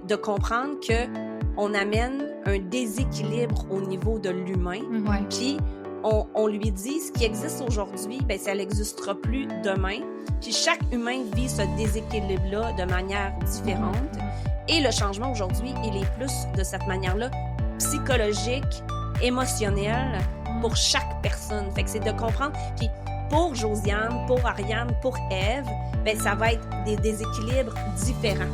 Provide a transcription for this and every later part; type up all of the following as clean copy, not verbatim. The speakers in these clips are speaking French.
de comprendre que on amène un déséquilibre au niveau de l'humain. Ouais. Puis on lui dit ce qui existe aujourd'hui, ben ça n'existera plus demain. Puis chaque humain vit ce déséquilibre-là de manière différente. Et le changement aujourd'hui, il est plus de cette manière-là psychologique, émotionnelle pour chaque personne. Fait que c'est de comprendre. Puis pour Josiane, pour Ariane, pour Ève, ben ça va être des déséquilibres différents.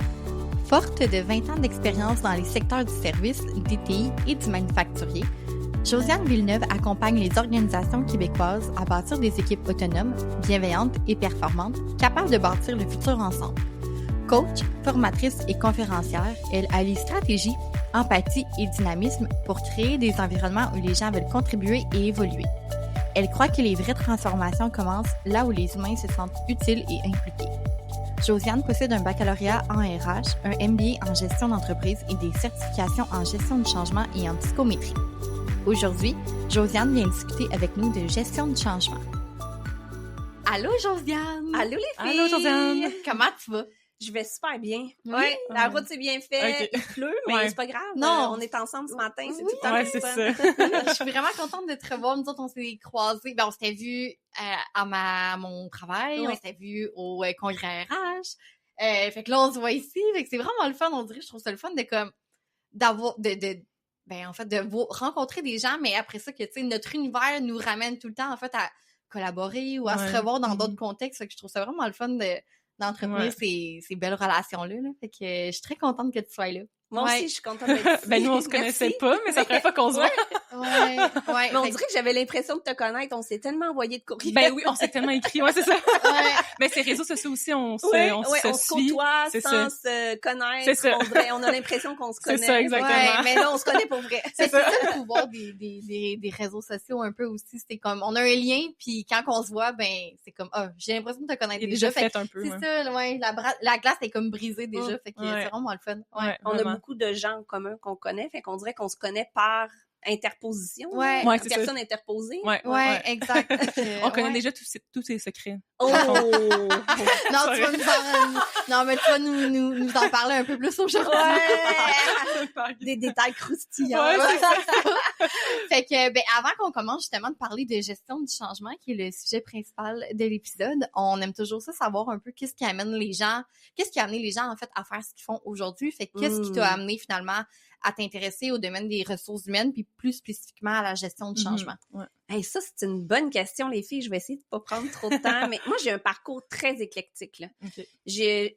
Forte de 20 ans d'expérience dans les secteurs du service, des TI et du manufacturier, Josiane Villeneuve accompagne les organisations québécoises à bâtir des équipes autonomes, bienveillantes et performantes, capables de bâtir le futur ensemble. Coach, formatrice et conférencière, elle allie stratégie, empathie et dynamisme pour créer des environnements où les gens veulent contribuer et évoluer. Elle croit que les vraies transformations commencent là où les humains se sentent utiles et impliqués. Josiane possède un baccalauréat en RH, un MBA en gestion d'entreprise et des certifications en gestion du changement et en psychométrie. Aujourd'hui, Josiane vient discuter avec nous de gestion du changement. Allô Josiane! Allô les filles! Allô Josiane! Comment tu vas? Je vais super bien. Oui? Ouais, la route c'est bien fait. Ok. Il pleut, mais Ouais. c'est pas grave. Non. On est ensemble ce matin, c'est Oui. tout le temps Ouais, le c'est fun. ça. Je suis vraiment contente de te revoir. Nous autres, on s'est croisés. Ben, on s'était vus à mon travail. Ouais. On s'était vus au congrès RH. Fait que là, on se voit ici. Fait que c'est vraiment le fun, on dirait. Je trouve ça le fun de comme d'avoir ben en fait de rencontrer des gens, mais après ça que tu sais notre univers nous ramène tout le temps en fait à collaborer ou à se Ouais. revoir dans d'autres contextes. Fait que je trouve ça vraiment le fun d'entretenir Ouais. ces belles relations-là. Fait que je suis très contente que tu sois là. Moi Ouais. aussi, je suis contente d'être ici. Ben nous, on se connaissait Merci. pas, mais c'est la première fois qu'on se voit. Ouais, ouais. Mais on Fait dirait que j'avais l'impression de te connaître. On s'est tellement envoyé de courriels. Ben oui, on s'est tellement écrit. Ouais, c'est ça. que, ouais. Mais ces réseaux sociaux aussi, on se on se suit. côtoie C'est sans ça. se connaître. C'est ça. On a l'impression qu'on se C'est connaît. ça, exactement. Ouais, mais là, on se connaît pour vrai. C'est ça le pouvoir des réseaux sociaux un peu aussi. C'est comme, on a un lien, puis quand on se voit, ben, c'est comme, j'ai l'impression de te connaître Il est déjà. déjà fait un peu. C'est ouais. ça, ouais, la glace est comme brisée déjà, fait que Ouais. c'est vraiment le fun. Ouais, On a vraiment. beaucoup de gens en commun qu'on connaît, fait qu'on dirait qu'on se connaît par interposition. Ouais. là. Ouais, c'est Personne interposée. Ouais, Ouais, exact. On connaît Ouais. déjà tous ses secrets. Oh! Non, tu vas non, mais tu vas nous en parler un peu plus aujourd'hui. Ouais! Des détails croustillants. Ouais, c'est ça. Fait que, ben, avant qu'on commence justement de parler de gestion du changement, qui est le sujet principal de l'épisode, on aime toujours ça, savoir un peu qu'est-ce qui a amené les gens en fait à faire ce qu'ils font aujourd'hui. Fait que qu'est-ce qui t'a amené finalement à t'intéresser au domaine des ressources humaines, puis plus spécifiquement à la gestion du changement. Ouais. Hey, ça, c'est une bonne question, les filles. Je vais essayer de pas prendre trop de temps, mais moi, j'ai un parcours très éclectique, là. Ok. J'ai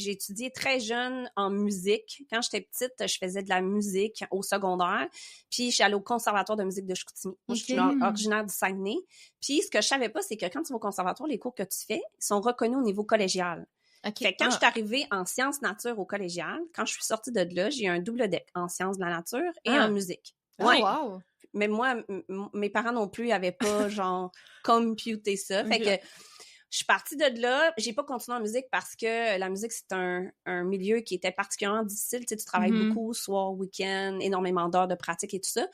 étudié très jeune en musique. Quand j'étais petite, je faisais de la musique au secondaire. Puis, je suis allée au conservatoire de musique de Chicoutimi. Moi, je suis originaire du Saguenay. Puis, ce que je savais pas, c'est que quand tu vas au conservatoire, les cours que tu fais sont reconnus au niveau collégial. Okay. Fait que quand je suis arrivée en sciences nature au collégial, quand je suis sortie de là, j'ai eu un double deck en sciences de la nature et en musique. Oh, Ouais. wow! Mais moi, mes parents non plus avaient pas, genre, computé ça. Fait que je suis partie de là. J'ai pas continué en musique parce que la musique, c'est un milieu qui était particulièrement difficile. Tu sais, tu travailles beaucoup, soir, week-end, énormément d'heures de pratique et tout ça.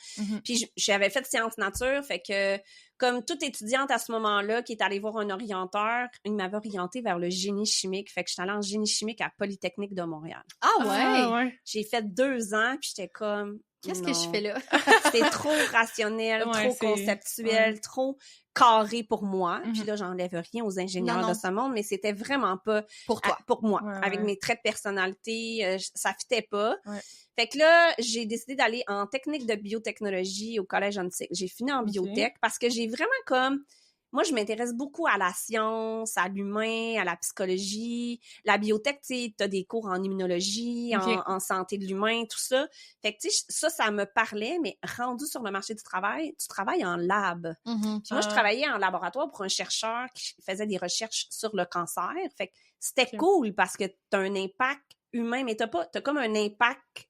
Puis j'avais fait sciences nature, fait que comme toute étudiante à ce moment-là qui est allée voir un orienteur, il m'avait orientée vers le génie chimique. Fait que j'étais allée en génie chimique à Polytechnique de Montréal. Ah ouais! Ah, ouais. J'ai fait 2 ans, puis j'étais comme... Qu'est-ce non. que je fais là? C'était trop rationnel, Ouais, trop c'est- conceptuel, trop carré pour moi. Puis là, j'enlève rien aux ingénieurs Non. de ce monde, mais c'était vraiment pas Pour toi. pour moi. Ouais, Avec ouais. mes traits de personnalité, ça fitait pas. Ouais. Fait que là, j'ai décidé d'aller en technique de biotechnologie au Collège Antique. J'ai fini en biotech parce que j'ai vraiment comme... Moi, je m'intéresse beaucoup à la science, à l'humain, à la psychologie. La biotech, tu sais, t'as des cours en immunologie, en santé de l'humain, tout ça. Fait que, tu sais, ça me parlait, mais rendu sur le marché du travail, tu travailles en lab. Mm-hmm. Puis moi, je travaillais en laboratoire pour un chercheur qui faisait des recherches sur le cancer. Fait que c'était cool parce que t'as un impact humain, mais t'as comme un impact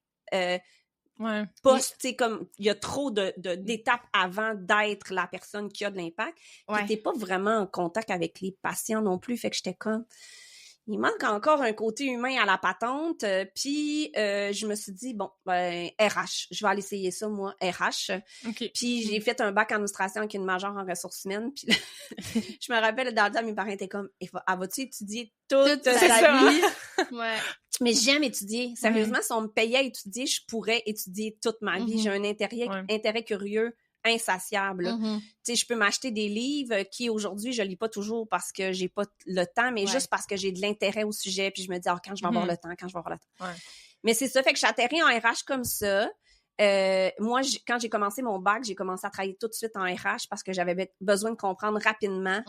Ouais. post, tu sais, comme il y a trop d'étapes avant d'être la personne qui a de l'impact. Puis t'es pas vraiment en contact avec les patients non plus. Fait que j'étais comme, il manque encore un côté humain à la patente. Puis je me suis dit, bon, RH, je vais aller essayer ça, moi, RH. Okay. Puis j'ai fait un bac en administration avec une majeure en ressources humaines. Puis là, je me rappelle, dans le temps, mes parents étaient comme, elle va-tu étudier toute sa vie? Ouais. Mais j'aime étudier. Sérieusement, si on me payait à étudier, je pourrais étudier toute ma vie. J'ai un intérêt curieux insatiable. Tu sais, je peux m'acheter des livres qui, aujourd'hui, je lis pas toujours parce que j'ai pas le temps, mais juste parce que j'ai de l'intérêt au sujet, puis je me dis, quand je vais avoir le temps, Ouais. Mais c'est ça, fait que je suis atterrie en RH comme ça. Moi, quand j'ai commencé mon bac, j'ai commencé à travailler tout de suite en RH parce que j'avais besoin de comprendre rapidement,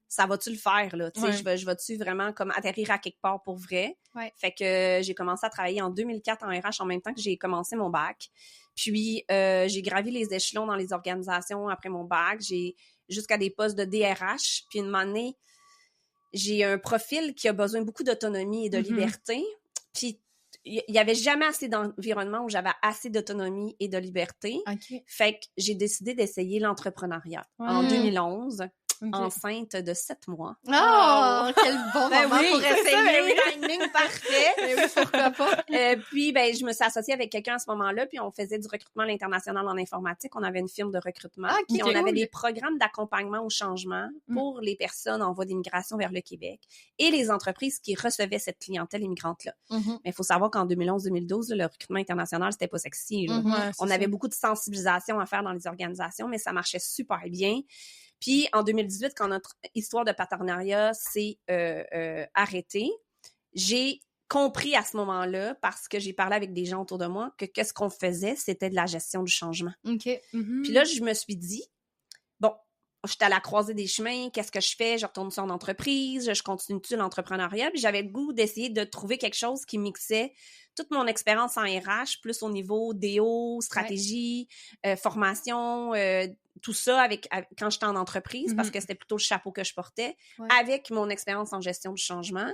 ça va-tu le faire, là? Tu sais, je vais-tu vraiment comme atterrir à quelque part pour vrai? Ouais. Fait que j'ai commencé à travailler en 2004 en RH en même temps que j'ai commencé mon bac. Puis, j'ai gravi les échelons dans les organisations après mon bac. J'ai jusqu'à des postes de DRH. Puis, une année, j'ai un profil qui a besoin beaucoup d'autonomie et de liberté. Puis, il y avait jamais assez d'environnement où j'avais assez d'autonomie et de liberté. Fait que j'ai décidé d'essayer l'entrepreneuriat en 2011. Enceinte de 7 mois. Oh, quel bon moment pour essayer! Timing parfait! Mais oui, pourquoi pas? Puis, je me suis associée avec quelqu'un à ce moment-là, puis on faisait du recrutement à l'international en informatique. On avait une firme de recrutement. Puis on avait des programmes d'accompagnement au changement pour les personnes en voie d'immigration vers le Québec et les entreprises qui recevaient cette clientèle immigrante-là. Mais il faut savoir qu'en 2011-2012, le recrutement international, c'était pas sexy. On avait beaucoup de sensibilisation à faire dans les organisations, mais ça marchait super bien. Puis, en 2018, quand notre histoire de partenariat s'est arrêtée, j'ai compris à ce moment-là, parce que j'ai parlé avec des gens autour de moi, que qu'est-ce qu'on faisait, c'était de la gestion du changement. Puis là, je me suis dit, bon, j'étais à la croisée des chemins, qu'est-ce que je fais? Je retourne sur l'entreprise, je continue-tu l'entrepreneuriat? Puis j'avais le goût d'essayer de trouver quelque chose qui mixait toute mon expérience en RH, plus au niveau DO, stratégie, formation, tout ça quand j'étais en entreprise, parce que c'était plutôt le chapeau que je portais, avec mon expérience en gestion du changement.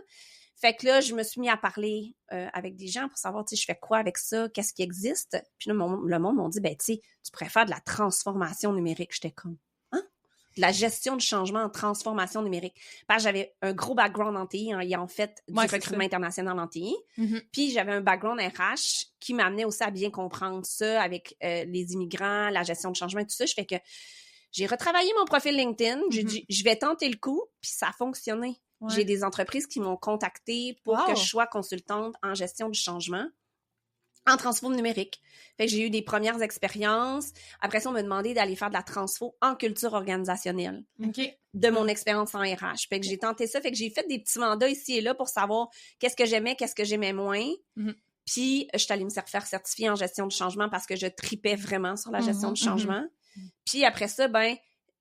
Fait que là, je me suis mis à parler avec des gens pour savoir, tu sais, je fais quoi avec ça, qu'est-ce qui existe. Puis là, le monde m'a dit, tu sais, tu pourrais faire de la transformation numérique. J'étais comme, de la gestion du changement en transformation numérique. Parce que j'avais un gros background en TI, ayant fait du recrutement international en TI. Puis j'avais un background RH qui m'amenait aussi à bien comprendre ça avec les immigrants, la gestion du changement et tout ça. Je fais que j'ai retravaillé mon profil LinkedIn. J'ai dit, je vais tenter le coup, puis ça a fonctionné. J'ai des entreprises qui m'ont contactée pour que je sois consultante en gestion du changement en transfo numérique. Fait que j'ai eu des premières expériences. Après ça, on m'a demandé d'aller faire de la transfo en culture organisationnelle. De mon expérience en RH. Fait que j'ai tenté ça. Fait que j'ai fait des petits mandats ici et là pour savoir qu'est-ce que j'aimais moins. Puis, je suis allée me faire certifier en gestion du changement parce que je tripais vraiment sur la gestion du changement. Puis après ça,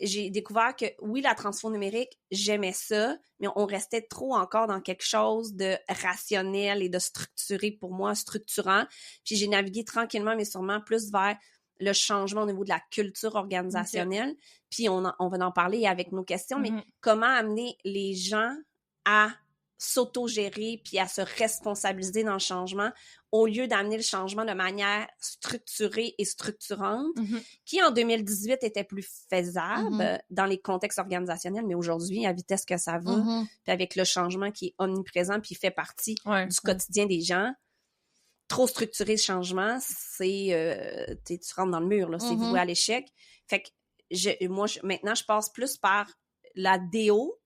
j'ai découvert que, oui, la transfo numérique, j'aimais ça, mais on restait trop encore dans quelque chose de rationnel et de structuré pour moi, structurant. Puis j'ai navigué tranquillement, mais sûrement plus vers le changement au niveau de la culture organisationnelle. Puis on va en parler avec nos questions, mais comment amener les gens à s'auto-gérer puis à se responsabiliser dans le changement au lieu d'amener le changement de manière structurée et structurante, qui en 2018 était plus faisable dans les contextes organisationnels, mais aujourd'hui, à vitesse que ça va, puis avec le changement qui est omniprésent puis fait partie du quotidien des gens, trop structuré le changement, c'est tu rentres dans le mur, là, c'est voué à l'échec. Fait que maintenant, je passe plus par la DO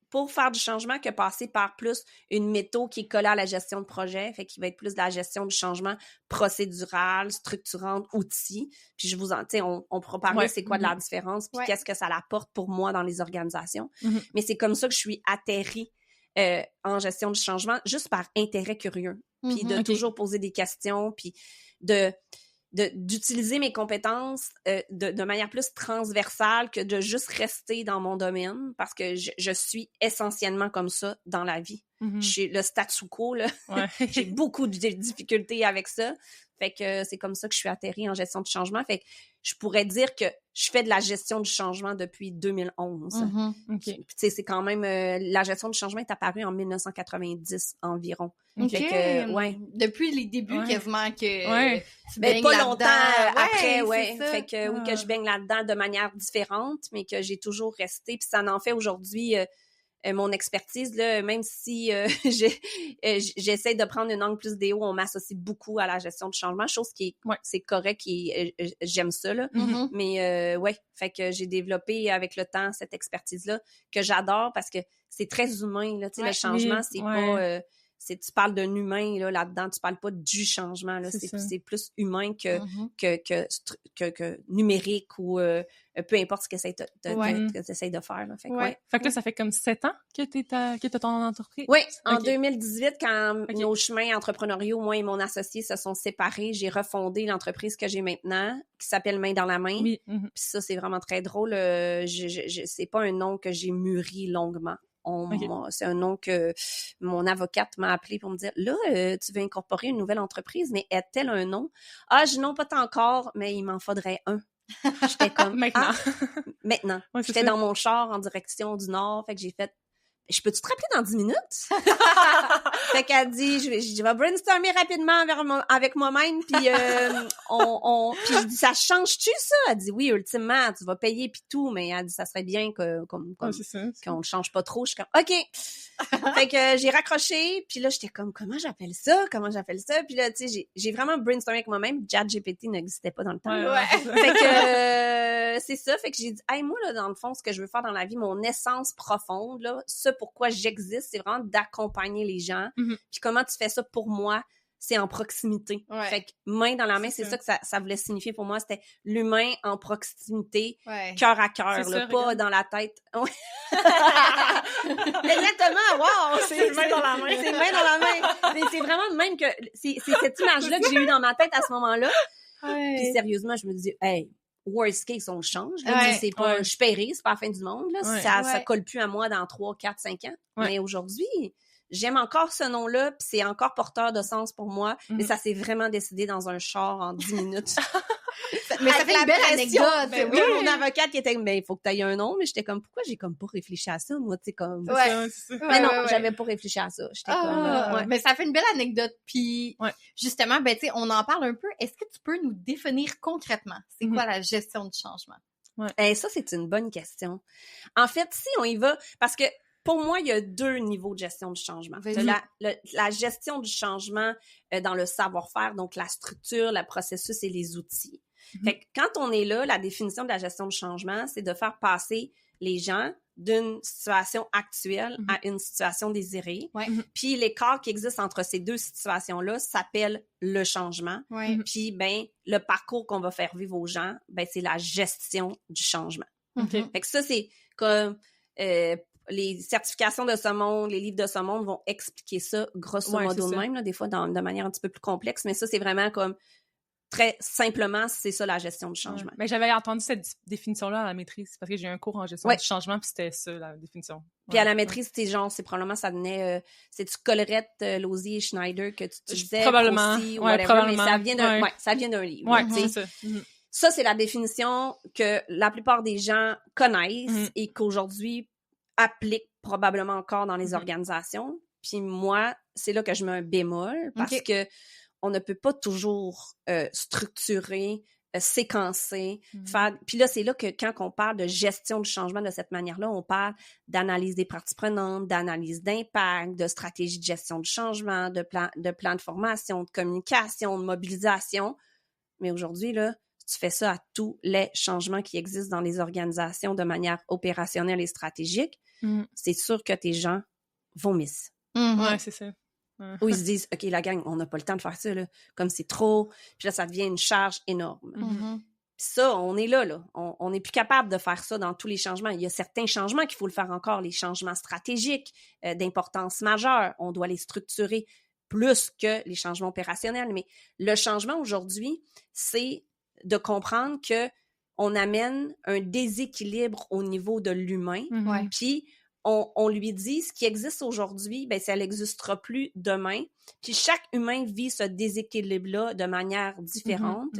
pour faire du changement que passer par plus une méthode qui est collée à la gestion de projet, fait qu'il va être plus de la gestion du changement procédural, structurante, outils. Puis on pourra parler c'est quoi de la différence, puis qu'est-ce que ça apporte pour moi dans les organisations. Mais c'est comme ça que je suis atterrie en gestion du changement, juste par intérêt curieux. Puis de toujours poser des questions, puis d'utiliser mes compétences de manière plus transversale que de juste rester dans mon domaine, parce que je suis essentiellement comme ça dans la vie. J'ai le statu quo, là. J'ai beaucoup de difficultés avec ça. Fait que c'est comme ça que je suis atterrie en gestion du changement. Fait que je pourrais dire que je fais de la gestion du changement depuis 2011. Puis, c'est quand même... la gestion du changement est apparue en 1990 environ. Fait que, depuis les débuts, quasiment que tu baignes pas là-dedans. Longtemps après, Fait que que je baigne là-dedans de manière différente, mais que j'ai toujours resté. Puis ça en fait aujourd'hui... mon expertise, là, même si j'essaie de prendre une angle plus déo, on m'associe beaucoup à la gestion du changement, chose qui est, c'est correct et j'aime ça, là. Mm-hmm. Mais fait que j'ai développé avec le temps cette expertise-là que j'adore parce que c'est très humain, là, tu sais, le changement, c'est pas... tu parles d'un humain là-dedans, tu parles pas du changement, là, c'est plus humain que numérique ou peu importe ce que tu essaies de faire. Là. Fait que là, ça fait comme 7 ans que t'as ton entreprise? Oui, en 2018, quand nos chemins entrepreneuriaux, moi et mon associé, se sont séparés, j'ai refondé l'entreprise que j'ai maintenant, qui s'appelle Main dans la main. Oui. Puis ça, c'est vraiment très drôle. C'est pas un nom que j'ai mûri longuement. C'est un nom que mon avocate m'a appelé pour me dire, là, tu veux incorporer une nouvelle entreprise, mais est-elle un nom? Ah, je dis non, pas encore, mais il m'en faudrait un. J'étais comme, maintenant. Maintenant. Ouais, j'étais dans mon char en direction du nord, fait que j'ai fait, je peux-tu te rappeler dans 10 minutes? Fait qu'elle dit, je vais brainstormer rapidement avec moi-même, puis puis je dis, ça change-tu, ça? Elle dit, oui, ultimement, tu vas payer puis tout, mais elle dit, ça serait bien qu'on le change pas trop. Je suis comme, OK! Fait que j'ai raccroché, puis là, j'étais comme, comment j'appelle ça? Puis là, tu sais, j'ai vraiment brainstormé avec moi-même. ChatGPT n'existait pas dans le temps. Fait que c'est ça, fait que j'ai dit, hey, moi, là, dans le fond, ce que je veux faire dans la vie, mon essence profonde, là, ce pourquoi j'existe, c'est vraiment d'accompagner les gens. Mm-hmm. Puis comment tu fais ça pour moi? C'est en proximité. Fait que main dans la main, c'est ça que ça voulait signifier pour moi. C'était l'humain en proximité, cœur à cœur, là, pas dans la tête. Exactement, wow! C'est main dans la main. C'est main dans la main. C'est vraiment de même que... C'est cette image-là que j'ai eue dans ma tête à ce moment-là. Puis sérieusement, je me dis, hey, worst case, on le change. C'est pas, je paierai, c'est pas la fin du monde. Là. Ça colle plus à moi dans 3, 4, 5 ans. Mais aujourd'hui, j'aime encore ce nom-là, puis c'est encore porteur de sens pour moi. Mais ça s'est vraiment décidé dans un char en 10 minutes. Mais ça fait une belle anecdote. Oui, mon avocate qui était, il faut que tu aies un nom, mais j'étais comme, pourquoi j'ai comme pas réfléchi à ça, moi, tu sais, comme. Mais non, j'avais pas réfléchi à ça. J'étais comme. Mais ça fait une belle anecdote. Puis, justement, ben, tu sais, on en parle un peu. Est-ce que tu peux nous définir concrètement, c'est quoi la gestion du changement? Ça, c'est une bonne question. En fait, si on y va, parce que, pour moi, il y a 2 niveaux de gestion du changement. La gestion du changement dans le savoir-faire, donc la structure, le processus et les outils. Fait que quand on est là, la définition de la gestion du changement, c'est de faire passer les gens d'une situation actuelle à une situation désirée. Puis l'écart qui existe entre ces 2 situations-là s'appelle le changement. Puis le parcours qu'on va faire vivre aux gens, c'est la gestion du changement. Fait que ça, c'est comme les certifications de ce monde, les livres de ce monde vont expliquer ça grosso modo de même, là, des fois de manière un petit peu plus complexe, mais ça, c'est vraiment comme très simplement, c'est ça la gestion du changement. Mais j'avais entendu cette définition-là à la maîtrise, parce que j'ai eu un cours en gestion du changement, puis c'était ça, la définition. Puis à la maîtrise, c'est probablement, ça venait, c'est-tu Collerette, Lausier et Schneider que tu disais? Probablement, aussi, probablement. Mais ça vient d'un livre. C'est ça. Ça, c'est la définition que la plupart des gens connaissent et qu'aujourd'hui appliquent probablement encore dans les organisations. Puis moi, c'est là que je mets un bémol, parce que on ne peut pas toujours structurer, séquencer, faire... Puis là, c'est là que quand on parle de gestion du changement de cette manière-là, on parle d'analyse des parties prenantes, d'analyse d'impact, de stratégie de gestion du changement, de plan de formation, de communication, de mobilisation. Mais aujourd'hui, là, tu fais ça à tous les changements qui existent dans les organisations de manière opérationnelle et stratégique, c'est sûr que tes gens vomissent. Ouais, c'est ça. Où ils se disent, OK, la gang, on n'a pas le temps de faire ça, là. Comme c'est trop. Puis là, ça devient une charge énorme. Puis ça, on est là. On n'est plus capable de faire ça dans tous les changements. Il y a certains changements qu'il faut le faire encore, les changements stratégiques d'importance majeure. On doit les structurer plus que les changements opérationnels. Mais le changement aujourd'hui, c'est de comprendre que on amène un déséquilibre au niveau de l'humain. Puis on lui dit, ce qui existe aujourd'hui, ça n'existera plus demain. Puis chaque humain vit ce déséquilibre-là de manière différente.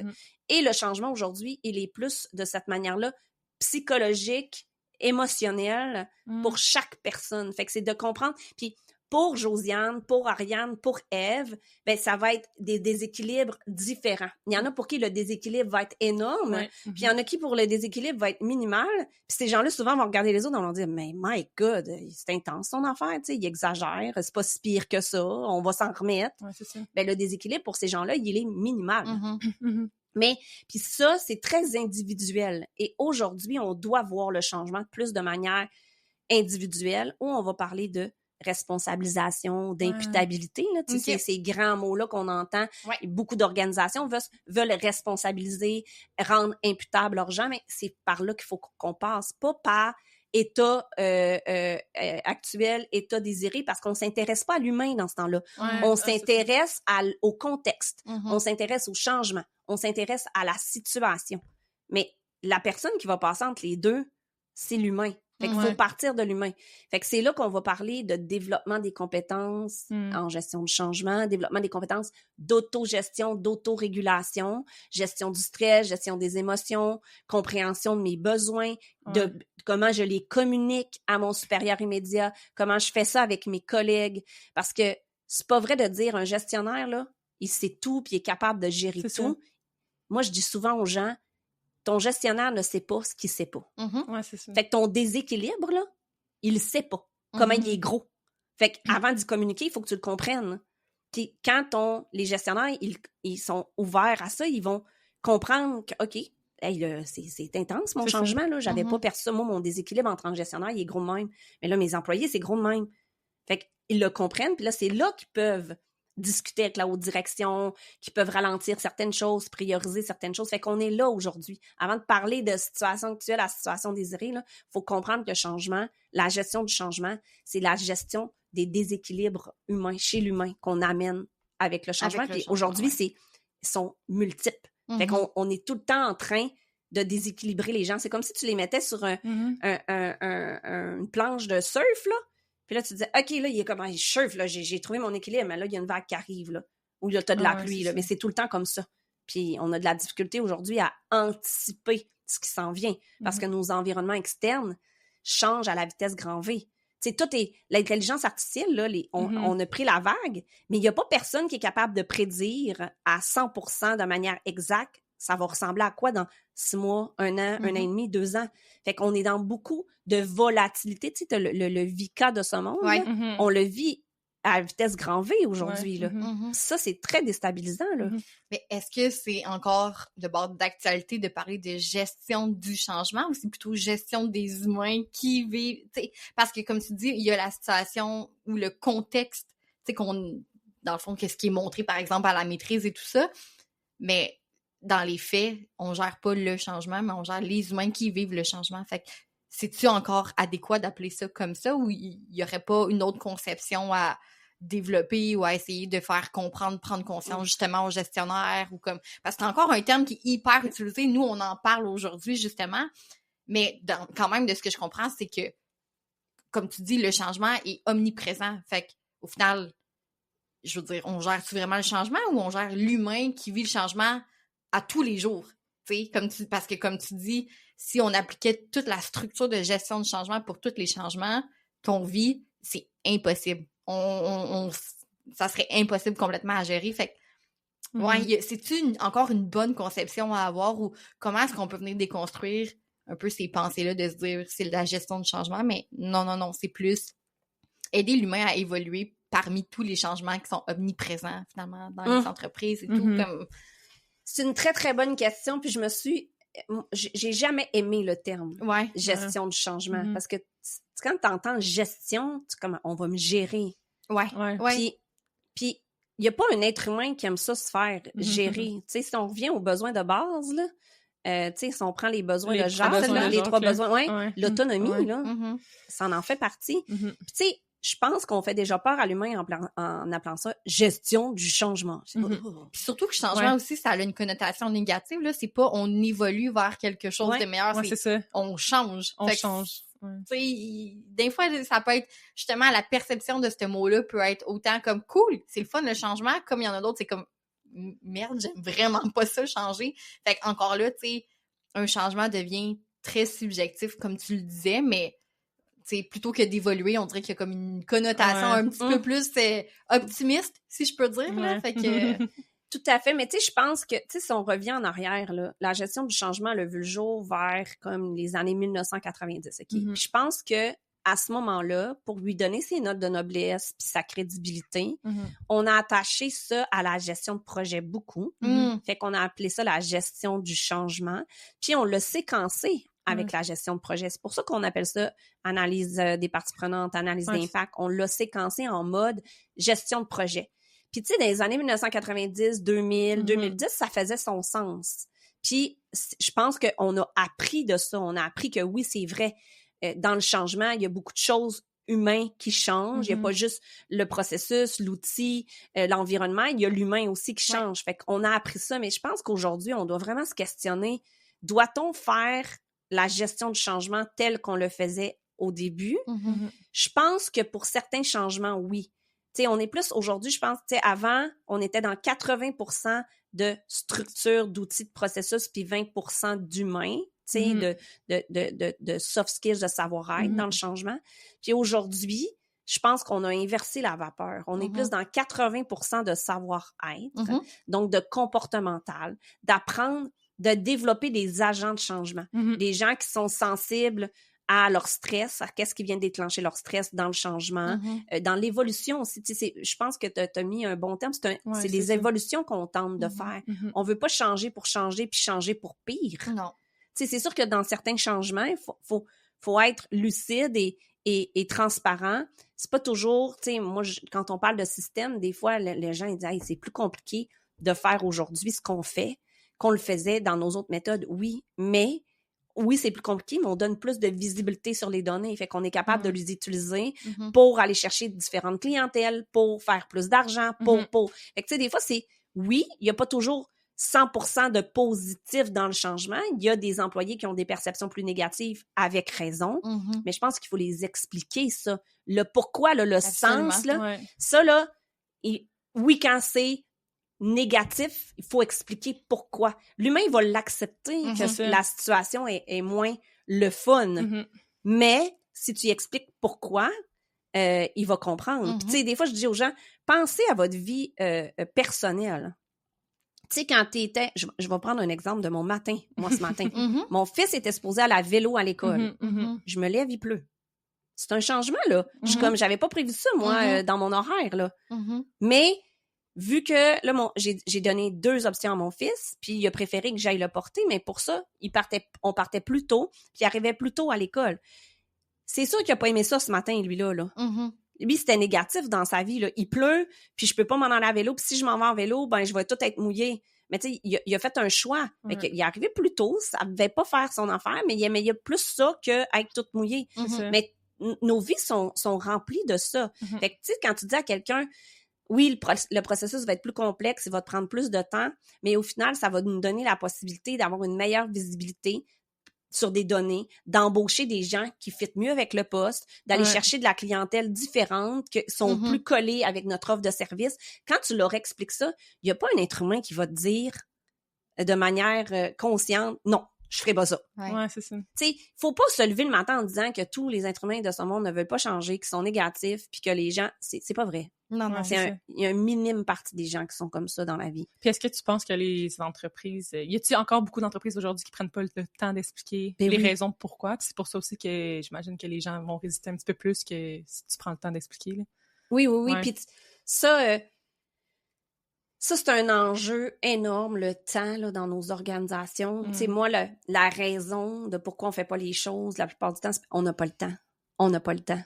Et le changement aujourd'hui, il est plus de cette manière-là psychologique, émotionnelle pour chaque personne. Fait que c'est de comprendre. Puis pour Josiane, pour Ariane, pour Ève, ben ça va être des déséquilibres différents. Il y en a pour qui le déséquilibre va être énorme, puis il y en a qui pour le déséquilibre va être minimal. Puis ces gens-là, souvent, vont regarder les autres et vont dire « Mais my God, c'est intense son affaire, tu sais, il exagère, c'est pas si pire que ça, on va s'en remettre. Ouais, c'est ça. » Ben le déséquilibre pour ces gens-là, il est minimal. Mais, puis ça, c'est très individuel. Et aujourd'hui, on doit voir le changement plus de manière individuelle, où on va parler de responsabilisation, d'imputabilité, là, tu sais, ces grands mots-là qu'on entend. Beaucoup d'organisations veulent responsabiliser, rendre imputable leurs gens, mais c'est par là qu'il faut qu'on passe, pas par état actuel, état désiré, parce qu'on s'intéresse pas à l'humain dans ce temps-là. On s'intéresse au contexte, on s'intéresse au changement, on s'intéresse à la situation. Mais la personne qui va passer entre les deux, c'est l'humain. Fait qu'il faut partir de l'humain. Fait que c'est là qu'on va parler de développement des compétences en gestion du changement, développement des compétences d'autogestion, d'autorégulation, gestion du stress, gestion des émotions, compréhension de mes besoins, de comment je les communique à mon supérieur immédiat, comment je fais ça avec mes collègues. Parce que c'est pas vrai de dire un gestionnaire, là, il sait tout puis il est capable de gérer tout. Ça. Moi, je dis souvent aux gens, ton gestionnaire ne sait pas ce qu'il sait pas. Ouais, c'est ça. Fait que ton déséquilibre, là, il ne sait pas comment il est gros. Fait qu'avant d'y communiquer, il faut que tu le comprennes. Puis quand les gestionnaires, ils sont ouverts à ça, ils vont comprendre que, OK, hey, c'est intense, mon changement, là. J'avais pas perçu ça. Moi, mon déséquilibre en tant que gestionnaire, il est gros de même. Mais là, mes employés, c'est gros de même. Fait qu'ils le comprennent, puis là, c'est là qu'ils peuvent discuter avec la haute direction, qui peuvent ralentir certaines choses, prioriser certaines choses. Fait qu'on est là aujourd'hui. Avant de parler de situation actuelle à situation désirée, il faut comprendre que le changement, la gestion du changement, c'est la gestion des déséquilibres humains, chez l'humain, qu'on amène avec le changement. Puis aujourd'hui, ils sont multiples. Fait qu'on est tout le temps en train de déséquilibrer les gens. C'est comme si tu les mettais sur une planche de surf, là. Puis là, tu te disais, OK, là, il est comme, je surfe, là, j'ai trouvé mon équilibre, mais là, il y a une vague qui arrive, là, ou là, t'as de la pluie, là, mais c'est tout le temps comme ça. Puis on a de la difficulté aujourd'hui à anticiper ce qui s'en vient, parce que nos environnements externes changent à la vitesse grand V. Tu sais, l'intelligence artificielle, là, on a pris la vague, mais il n'y a pas personne qui est capable de prédire à 100% de manière exacte ça va ressembler à quoi dans 6 mois, 1 an, 1 an et demi, 2 ans. Fait qu'on est dans beaucoup de volatilité. Tu sais, t'as le VICA de ce monde, là, on le vit à vitesse grand V aujourd'hui. Là. Ça, c'est très déstabilisant. Là. Mais est-ce que c'est encore de bord d'actualité de parler de gestion du changement ou c'est plutôt gestion des humains qui vivent? T'sais, parce que, comme tu dis, il y a la situation ou le contexte, dans le fond, qu'est-ce qui est montré, par exemple, à la maîtrise et tout ça. Mais dans les faits, on gère pas le changement, mais on gère les humains qui vivent le changement. Fait que c'est-tu encore adéquat d'appeler ça comme ça ou il y aurait pas une autre conception à développer ou à essayer de faire comprendre, prendre conscience justement aux gestionnaires ou comme... Parce que c'est encore un terme qui est hyper utilisé. Nous, on en parle aujourd'hui justement, mais quand même, de ce que je comprends, c'est que, comme tu dis, le changement est omniprésent. Fait qu'au final, je veux dire, on gère-tu vraiment le changement ou on gère l'humain qui vit le changement à tous les jours, parce que comme tu dis, si on appliquait toute la structure de gestion du changement pour tous les changements qu'on vit, c'est impossible. Ça serait impossible complètement à gérer. Fait que, c'est-tu encore une bonne conception à avoir ou comment est-ce qu'on peut venir déconstruire un peu ces pensées-là de se dire c'est la gestion du changement, mais non, c'est plus aider l'humain à évoluer parmi tous les changements qui sont omniprésents finalement dans les entreprises et tout comme... C'est une très, très bonne question, puis j'ai jamais aimé le terme gestion du changement, parce que quand tu entends gestion, on va me gérer. Puis il n'y a pas un être humain qui aime ça se faire gérer. Tu sais, si on revient aux besoins de base, là, tu sais, si on prend les besoins de genre, les 3 besoins, l'autonomie, là, ça en fait partie. Puis tu sais, je pense qu'on fait déjà peur à l'humain en appelant ça gestion du changement. Puis surtout que le changement aussi, ça a une connotation négative. Là. C'est pas on évolue vers quelque chose de meilleur, c'est ça. On change. On change. Des fois, ça peut être justement la perception de ce mot-là peut être autant comme cool, c'est le fun le changement, comme il y en a d'autres, c'est comme merde, j'aime vraiment pas ça changer. Fait qu'encore là, tu sais, un changement devient très subjectif, comme tu le disais, mais tu sais, plutôt que d'évoluer, on dirait qu'il y a comme une connotation un petit peu plus optimiste, si je peux dire, là. Fait que... Tout à fait, mais tu sais, je pense que, tu sais, si on revient en arrière, là, la gestion du changement elle a vu le jour vers comme les années 1990, OK? Puis je pense que à ce moment-là, pour lui donner ses notes de noblesse puis sa crédibilité, on a attaché ça à la gestion de projet beaucoup. Fait qu'on a appelé ça la gestion du changement. Puis on l'a séquencé avec la gestion de projet. C'est pour ça qu'on appelle ça analyse des parties prenantes, analyse d'impact. On l'a séquencé en mode gestion de projet. Puis, tu sais, dans les années 1990, 2000, 2010, ça faisait son sens. Puis, je pense qu'on a appris de ça. On a appris que oui, c'est vrai, dans le changement, il y a beaucoup de choses humaines qui changent. Il n'y a pas juste le processus, l'outil, l'environnement. Il y a l'humain aussi qui change. Fait qu'on a appris ça. Mais je pense qu'aujourd'hui, on doit vraiment se questionner. Doit-on faire la gestion du changement telle qu'on le faisait au début? Je pense que pour certains changements, oui. T'sais, on est plus aujourd'hui, je pense, avant, on était dans 80% de structure, d'outils, de processus, puis 20% d'humain, de soft skills, de savoir-être dans le changement. Puis aujourd'hui, je pense qu'on a inversé la vapeur. On est plus dans 80% de savoir-être, donc de comportemental, d'apprendre, de développer des agents de changement, des gens qui sont sensibles à leur stress, à qu'est-ce qui vient déclencher leur stress dans le changement, dans l'évolution aussi. Je pense que tu as mis un bon terme. C'est les évolutions qu'on tente de faire. On veut pas changer pour changer puis changer pour pire. Non. C'est sûr que dans certains changements, il faut être lucide et transparent. C'est pas toujours, moi, quand on parle de système, des fois, les gens ils disent hey, c'est plus compliqué de faire aujourd'hui ce qu'on fait qu'on le faisait dans nos autres méthodes. Oui, mais oui, c'est plus compliqué, mais on donne plus de visibilité sur les données. Fait qu'on est capable de les utiliser pour aller chercher différentes clientèles, pour faire plus d'argent, pour. Fait que, tu sais, des fois, oui, il n'y a pas toujours 100% de positif dans le changement. Il y a des employés qui ont des perceptions plus négatives avec raison, mais je pense qu'il faut les expliquer, ça. Le pourquoi, là, le sens, là. Ça, là, oui, quand c'est négatif, il faut expliquer pourquoi. L'humain, il va l'accepter que la situation est moins le fun. Mais si tu expliques pourquoi, il va comprendre. Tu sais, des fois, je dis aux gens, pensez à votre vie personnelle. Tu sais, quand t'étais... Je vais prendre un exemple de mon matin, moi, ce matin. Mon fils était supposé aller à vélo à l'école. Je me lève, il pleut. C'est un changement, là. J'avais pas prévu ça, moi, dans mon horaire, là. Mais... vu que, là, j'ai donné 2 options à mon fils, puis il a préféré que j'aille le porter, mais pour ça, on partait plus tôt, puis il arrivait plus tôt à l'école. C'est sûr qu'il a pas aimé ça ce matin, lui-là, là. Lui, c'était négatif dans sa vie, là. Il pleut, puis je peux pas m'en aller à vélo, puis si je m'en vais en vélo, ben je vais tout être mouillé. Mais tu sais, il a fait un choix. Fait qu'il est arrivé plus tôt, ça devait pas faire son affaire, mais il y a plus ça qu'être tout mouillé. Mais nos vies sont remplies de ça. Fait que, tu sais, quand tu dis à quelqu'un, oui, le processus va être plus complexe, il va te prendre plus de temps, mais au final, ça va nous donner la possibilité d'avoir une meilleure visibilité sur des données, d'embaucher des gens qui fitent mieux avec le poste, d'aller chercher de la clientèle différente, qui sont plus collés avec notre offre de service. Quand tu leur expliques ça, il n'y a pas un être humain qui va te dire de manière consciente, non, je ferai pas ça. Ouais, c'est ça. Tu sais, faut pas se lever le matin en disant que tous les êtres humains de ce monde ne veulent pas changer, qu'ils sont négatifs, puis que les gens... C'est pas vrai. Non, il y a une minime partie des gens qui sont comme ça dans la vie. Puis est-ce que tu penses que les entreprises... Y a-t-il encore beaucoup d'entreprises aujourd'hui qui prennent pas le temps d'expliquer les raisons pourquoi? Puis c'est pour ça aussi que j'imagine que les gens vont résister un petit peu plus que si tu prends le temps d'expliquer. Là. Oui. Puis ça, c'est un enjeu énorme, le temps là, dans nos organisations. Tu sais, moi, la raison de pourquoi on fait pas les choses, la plupart du temps, c'est on n'a pas le temps. On n'a pas le temps.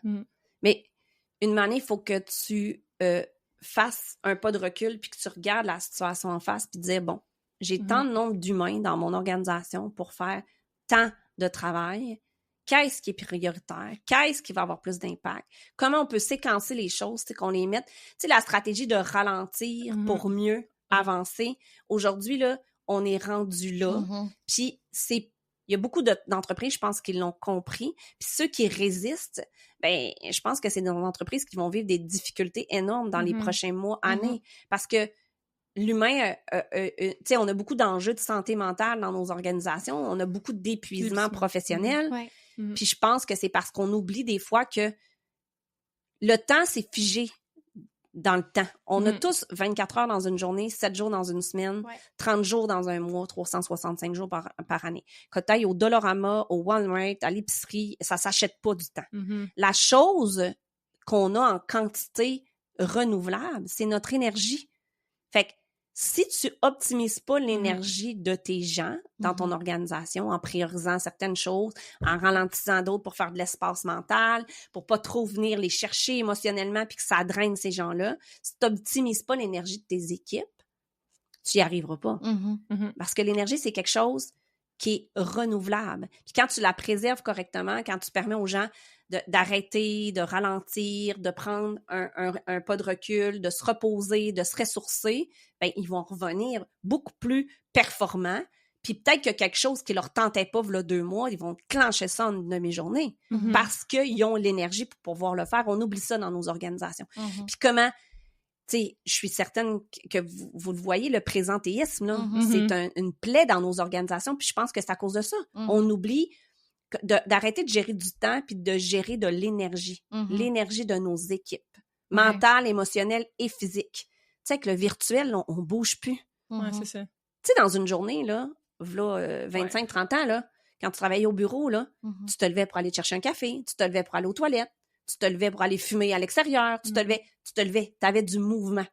Mais une manière, il faut que tu fasses un pas de recul puis que tu regardes la situation en face puis dire, bon, j'ai tant de nombre d'humains dans mon organisation pour faire tant de travail. Qu'est-ce qui est prioritaire? Qu'est-ce qui va avoir plus d'impact? Comment on peut séquencer les choses, qu'on les mette? Tu sais, la stratégie de ralentir pour mieux avancer. Aujourd'hui, là, on est rendu là. Puis il y a beaucoup d'entreprises, je pense, qui l'ont compris. Puis ceux qui résistent, ben, je pense que c'est des entreprises qui vont vivre des difficultés énormes dans les prochains mois, années. Parce que l'humain, tu sais, on a beaucoup d'enjeux de santé mentale dans nos organisations. On a beaucoup d'épuisement professionnel. Puis je pense que c'est parce qu'on oublie des fois que le temps, c'est figé dans le temps. On a tous 24 heures dans une journée, 7 jours dans une semaine, 30 jours dans un mois, 365 jours par année. Quand tu ailles au Dollarama, au Walmart, à l'épicerie, ça s'achète pas du temps. La chose qu'on a en quantité renouvelable, c'est notre énergie. Fait que si tu optimises pas l'énergie de tes gens dans ton organisation, en priorisant certaines choses, en ralentissant d'autres pour faire de l'espace mental, pour pas trop venir les chercher émotionnellement puis que ça draine ces gens-là, si tu n'optimises pas l'énergie de tes équipes, tu n'y arriveras pas. Parce que l'énergie, c'est quelque chose qui est renouvelable. Puis quand tu la préserves correctement, quand tu permets aux gens d'arrêter, de ralentir, de prendre un pas de recul, de se reposer, de se ressourcer, ben ils vont revenir beaucoup plus performants. Puis peut-être que quelque chose qui leur tentait pas v'là 2 mois, ils vont clencher ça en une demi-journée parce qu'ils ont l'énergie pour pouvoir le faire. On oublie ça dans nos organisations. Puis comment... Tu sais, je suis certaine que vous le voyez, le présentéisme, là, c'est une plaie dans nos organisations, puis je pense que c'est à cause de ça. On oublie d'arrêter de gérer du temps puis de gérer de l'énergie. L'énergie de nos équipes, mentale, émotionnelle et physique. Tu sais, avec le virtuel, là, on bouge plus. Ouais, c'est ça. Tu sais, dans une journée, là, 25-30 ans, là, quand tu travaillais au bureau, là, tu te levais pour aller te chercher un café, tu te levais pour aller aux toilettes, tu te levais pour aller fumer à l'extérieur, tu te levais, tu avais du mouvement.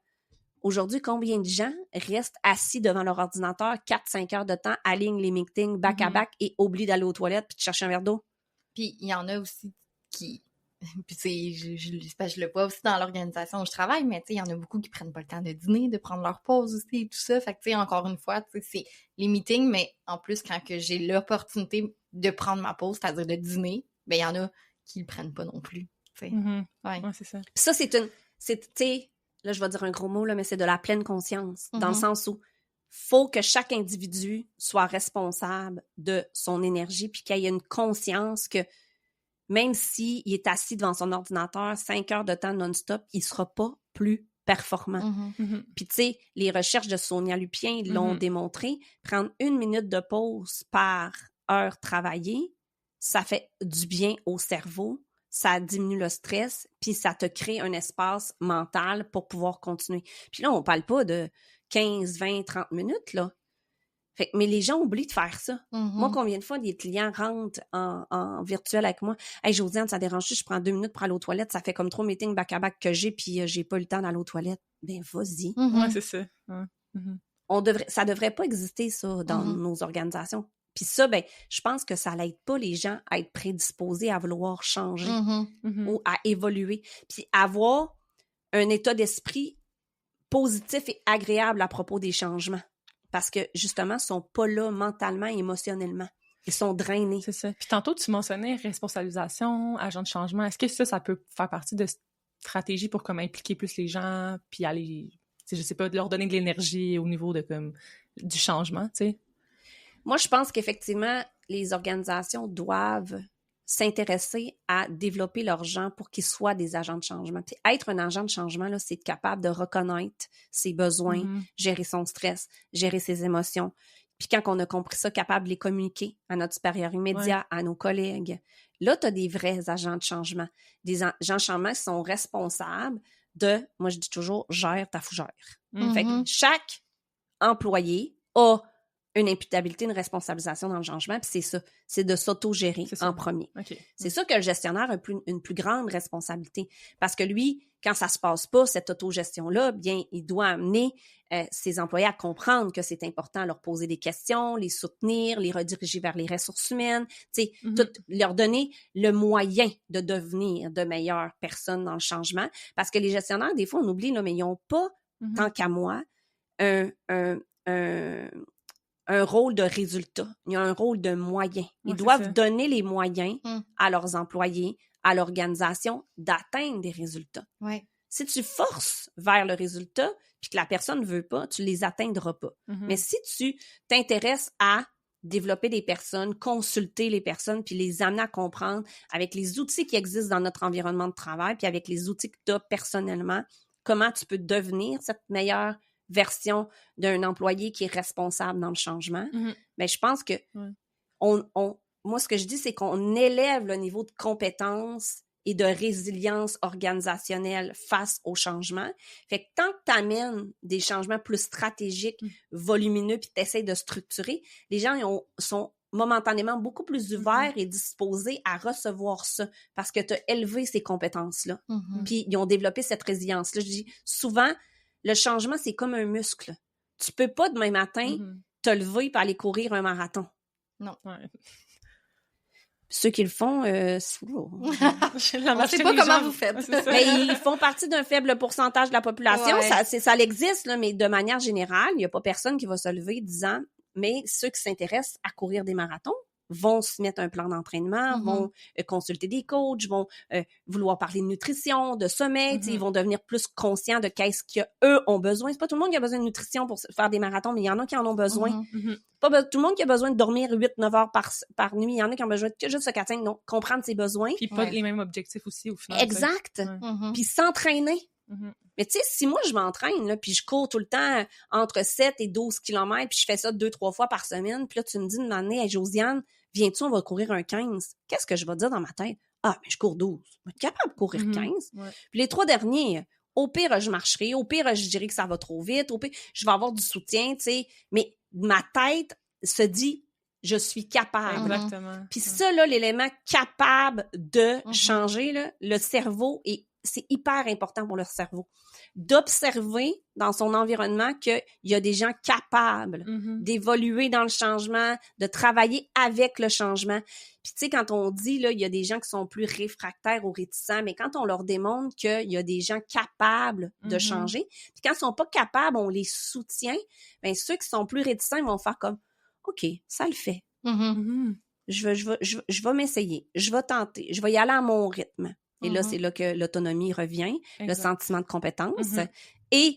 Aujourd'hui, combien de gens restent assis devant leur ordinateur 4-5 heures de temps, alignent les meetings back-à-back et oublient d'aller aux toilettes puis de chercher un verre d'eau? Puis il y en a aussi qui... Puis tu sais, je le vois aussi dans l'organisation où je travaille, mais tu sais, il y en a beaucoup qui prennent pas le temps de dîner, de prendre leur pause aussi et tout ça. Fait que tu sais, encore une fois, tu sais, c'est les meetings, mais en plus, quand que j'ai l'opportunité de prendre ma pause, c'est-à-dire de dîner, ben il y en a qui le prennent pas non plus. Ouais, c'est ça. Puis ça, tu sais, là, je vais dire un gros mot, là, mais c'est de la pleine conscience, dans le sens où faut que chaque individu soit responsable de son énergie, puis qu'il y ait une conscience que même s'il est assis devant son ordinateur 5 heures de temps non-stop, il sera pas plus performant. Puis tu sais, les recherches de Sonia Lupien l'ont démontré, prendre 1 minute de pause par heure travaillée, ça fait du bien au cerveau, ça diminue le stress, puis ça te crée un espace mental pour pouvoir continuer. Puis là, on parle pas de 15, 20, 30 minutes, là. Mais les gens oublient de faire ça. Moi, combien de fois des clients rentrent en virtuel avec moi? « Hey, Josiane, ça dérange-tu? Je prends 2 minutes pour aller aux toilettes. Ça fait comme 3 meetings back-à-back que j'ai, puis j'ai pas eu le temps d'aller aux toilettes. » Ben, vas-y. Ouais, c'est ça. Ça devrait pas exister, ça, dans nos organisations. Puis ça, ben, je pense que ça l'aide pas les gens à être prédisposés à vouloir changer ou à évoluer. Puis avoir un état d'esprit positif et agréable à propos des changements. Parce que, justement, ils sont pas là mentalement et émotionnellement. Ils sont drainés. C'est ça. Puis tantôt, tu mentionnais responsabilisation, agent de changement. Est-ce que ça peut faire partie de stratégies pour comme impliquer plus les gens, puis aller, je sais pas, leur donner de l'énergie au niveau de comme du changement, tu sais? Moi, je pense qu'effectivement, les organisations doivent s'intéresser à développer leurs gens pour qu'ils soient des agents de changement. Puis être un agent de changement, là, c'est être capable de reconnaître ses besoins, gérer son stress, gérer ses émotions. Puis quand on a compris ça, capable de les communiquer à notre supérieur immédiat, à nos collègues. Là, tu as des vrais agents de changement. Des agents de changement qui sont responsables de, moi je dis toujours, gère ta fougère. Fait que chaque employé a une imputabilité, une responsabilisation dans le changement, puis c'est ça, c'est de s'auto-gérer en premier. Okay. C'est sûr que le gestionnaire a une plus grande responsabilité, parce que lui, quand ça se passe pas, cette autogestion-là, bien, il doit amener ses employés à comprendre que c'est important, leur poser des questions, les soutenir, les rediriger vers les ressources humaines, tu sais, leur donner le moyen de devenir de meilleures personnes dans le changement, parce que les gestionnaires, des fois, on oublie, là, mais ils n'ont pas, tant qu'à moi, un rôle de résultat. Il y a un rôle de moyen. Ils doivent donner les moyens à leurs employés, à l'organisation, d'atteindre des résultats. Si tu forces vers le résultat, puis que la personne ne veut pas, tu les atteindras pas. Mais si tu t'intéresses à développer des personnes, consulter les personnes, puis les amener à comprendre avec les outils qui existent dans notre environnement de travail, puis avec les outils que tu as personnellement, comment tu peux devenir cette meilleure version d'un employé qui est responsable dans le changement, mais je pense que moi, ce que je dis, c'est qu'on élève le niveau de compétence et de résilience organisationnelle face au changement. Fait que tant que tu amènes des changements plus stratégiques, volumineux, puis tu essaies de structurer, les gens sont momentanément beaucoup plus ouverts et disposés à recevoir ça parce que tu as élevé ces compétences-là. Puis ils ont développé cette résilience-là. Je dis souvent, le changement, c'est comme un muscle. Tu peux pas demain matin te lever pour aller courir un marathon. Non. Ouais. Ceux qui le font, On sait pas comment vous faites. mais ils font partie d'un faible pourcentage de la population. Ouais. Ça existe, là, mais de manière générale, il n'y a pas personne qui va se lever disant, mais ceux qui s'intéressent à courir des marathons vont se mettre un plan d'entraînement, vont consulter des coachs, vont vouloir parler de nutrition, de sommeil, ils vont devenir plus conscients de qu'est-ce qu'eux ont besoin. C'est pas tout le monde qui a besoin de nutrition pour faire des marathons, mais il y en a qui en ont besoin. Pas tout le monde qui a besoin de dormir 8-9 heures par nuit. Il y en a qui ont besoin de juste 4-5, non, comprendre ses besoins. Puis pas les mêmes objectifs aussi, au final. Exact. Puis s'entraîner. Mais tu sais, si moi, je m'entraîne, là, puis je cours tout le temps entre 7 et 12 kilomètres, puis je fais ça 2-3 fois par semaine, puis là, tu me dis une année, hey, Josiane, viens-tu, on va courir un 15. Qu'est-ce que je vais dire dans ma tête? Ah, mais je cours 12. Je vais être capable de courir 15. Ouais. Puis les 3 derniers, au pire, je marcherai. Au pire, je dirais que ça va trop vite. Au pire, je vais avoir du soutien, tu sais. Mais ma tête se dit, je suis capable. Exactement. Puis ça, là, l'élément capable de changer, là, le cerveau, c'est hyper important pour le cerveau. D'observer dans son environnement qu'il y a des gens capables d'évoluer dans le changement, de travailler avec le changement. Puis tu sais, quand on dit, là, il y a des gens qui sont plus réfractaires ou réticents, mais quand on leur démontre qu'il y a des gens capables de changer, puis quand ils sont pas capables, on les soutient, bien ceux qui sont plus réticents, ils vont faire comme, OK, ça le fait. Je vais m'essayer, je vais tenter, je vais y aller à mon rythme. Et là, c'est là que l'autonomie revient, le sentiment de compétence et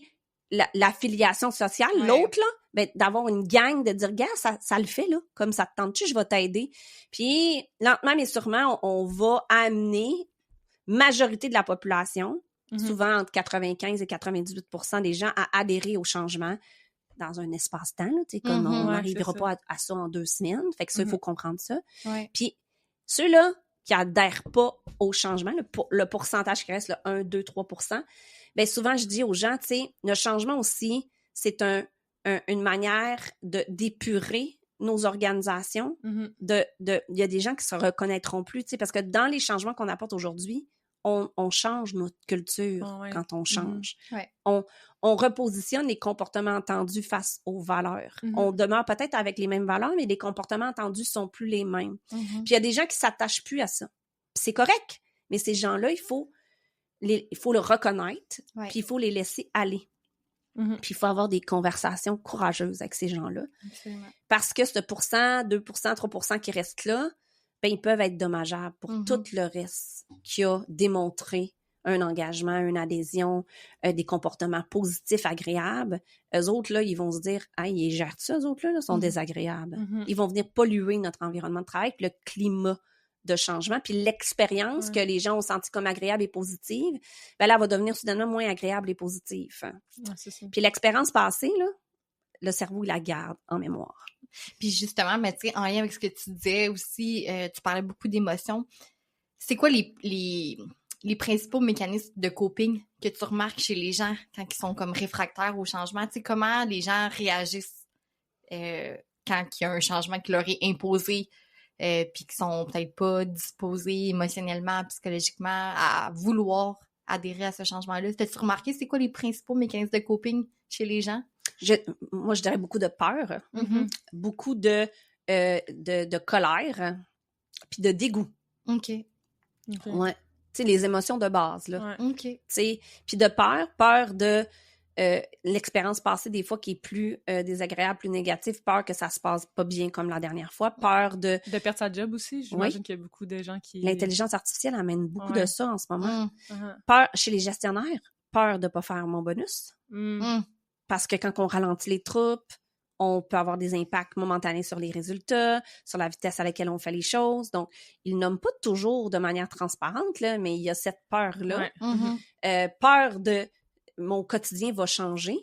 l'affiliation sociale. Ouais. L'autre, là, ben, d'avoir une gang, de dire, gars, ça le fait, là, comme ça te tente-tu, je vais t'aider. Puis, lentement mais sûrement, on va amener majorité de la population, souvent entre 95 et 98% des gens, à adhérer au changement dans un espace-temps, là, tu sais, comme on n'arrivera pas à ça en 2 semaines. Fait que ça, il faut comprendre ça. Ouais. Puis, ceux-là qui adhèrent pas au changement, le pourcentage qui reste, le 1, 2, 3%, bien souvent, je dis aux gens, tu sais, le changement aussi, c'est une manière d'épurer nos organisations. Il y a des gens qui se reconnaîtront plus, tu sais, parce que dans les changements qu'on apporte aujourd'hui, on change notre culture quand on change. On repositionne les comportements entendus face aux valeurs. On demeure peut-être avec les mêmes valeurs, mais les comportements entendus sont plus les mêmes. Puis il y a des gens qui s'attachent plus à ça. Puis c'est correct, mais ces gens-là, il faut le reconnaître, puis il faut les laisser aller. Puis il faut avoir des conversations courageuses avec ces gens-là. Absolument. Parce que ce 1%, 2%, 3% qui restent là, ben, ils peuvent être dommageables pour tout le reste qui a démontré un engagement, une adhésion, des comportements positifs, agréables. Eux autres, là, ils vont se dire « Ah, ils gèrent ça, eux autres, là, sont désagréables. » Ils vont venir polluer notre environnement de travail, puis le climat de changement, puis l'expérience que les gens ont senti comme agréable et positive, ben là, elle va devenir soudainement moins agréable et positive. Puis l'expérience passée, là, le cerveau, il la garde en mémoire. Puis justement, mais tu sais, en lien avec ce que tu disais aussi, tu parlais beaucoup d'émotions. C'est quoi les principaux mécanismes de coping que tu remarques chez les gens quand ils sont comme réfractaires au changement? Tu sais, comment les gens réagissent quand il y a un changement qui leur est imposé puis qu'ils sont peut-être pas disposés émotionnellement, psychologiquement à vouloir adhérer à ce changement-là? T'as-tu remarqué c'est quoi les principaux mécanismes de coping chez les gens? Moi, je dirais beaucoup de peur, beaucoup de colère, puis de dégoût. OK. Ouais. Tu sais, les émotions de base, là. OK. Tu sais, puis de peur de l'expérience passée, des fois, qui est plus désagréable, plus négative, peur que ça se passe pas bien comme la dernière fois, peur de perdre sa job aussi, j'imagine qu'il y a beaucoup de gens qui... L'intelligence artificielle amène beaucoup de ça en ce moment. Peur chez les gestionnaires, peur de pas faire mon bonus. Parce que quand on ralentit les troupes, on peut avoir des impacts momentanés sur les résultats, sur la vitesse à laquelle on fait les choses. Donc, ils nomment pas toujours de manière transparente, là, mais il y a cette peur-là. Peur de mon quotidien va changer.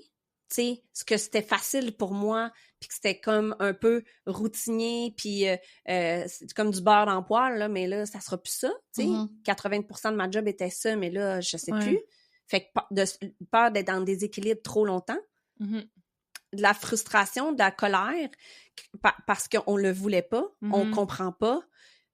tu sais, ce que c'était facile pour moi, puis que c'était comme un peu routinier, puis c'est comme du beurre dans le poêle, là, mais là, ça sera plus ça, tu sais. 80% de ma job était ça, mais là, je sais plus. Fait que peur d'être dans le déséquilibre trop longtemps. De la frustration, de la colère, parce qu'on le voulait pas, on comprend pas,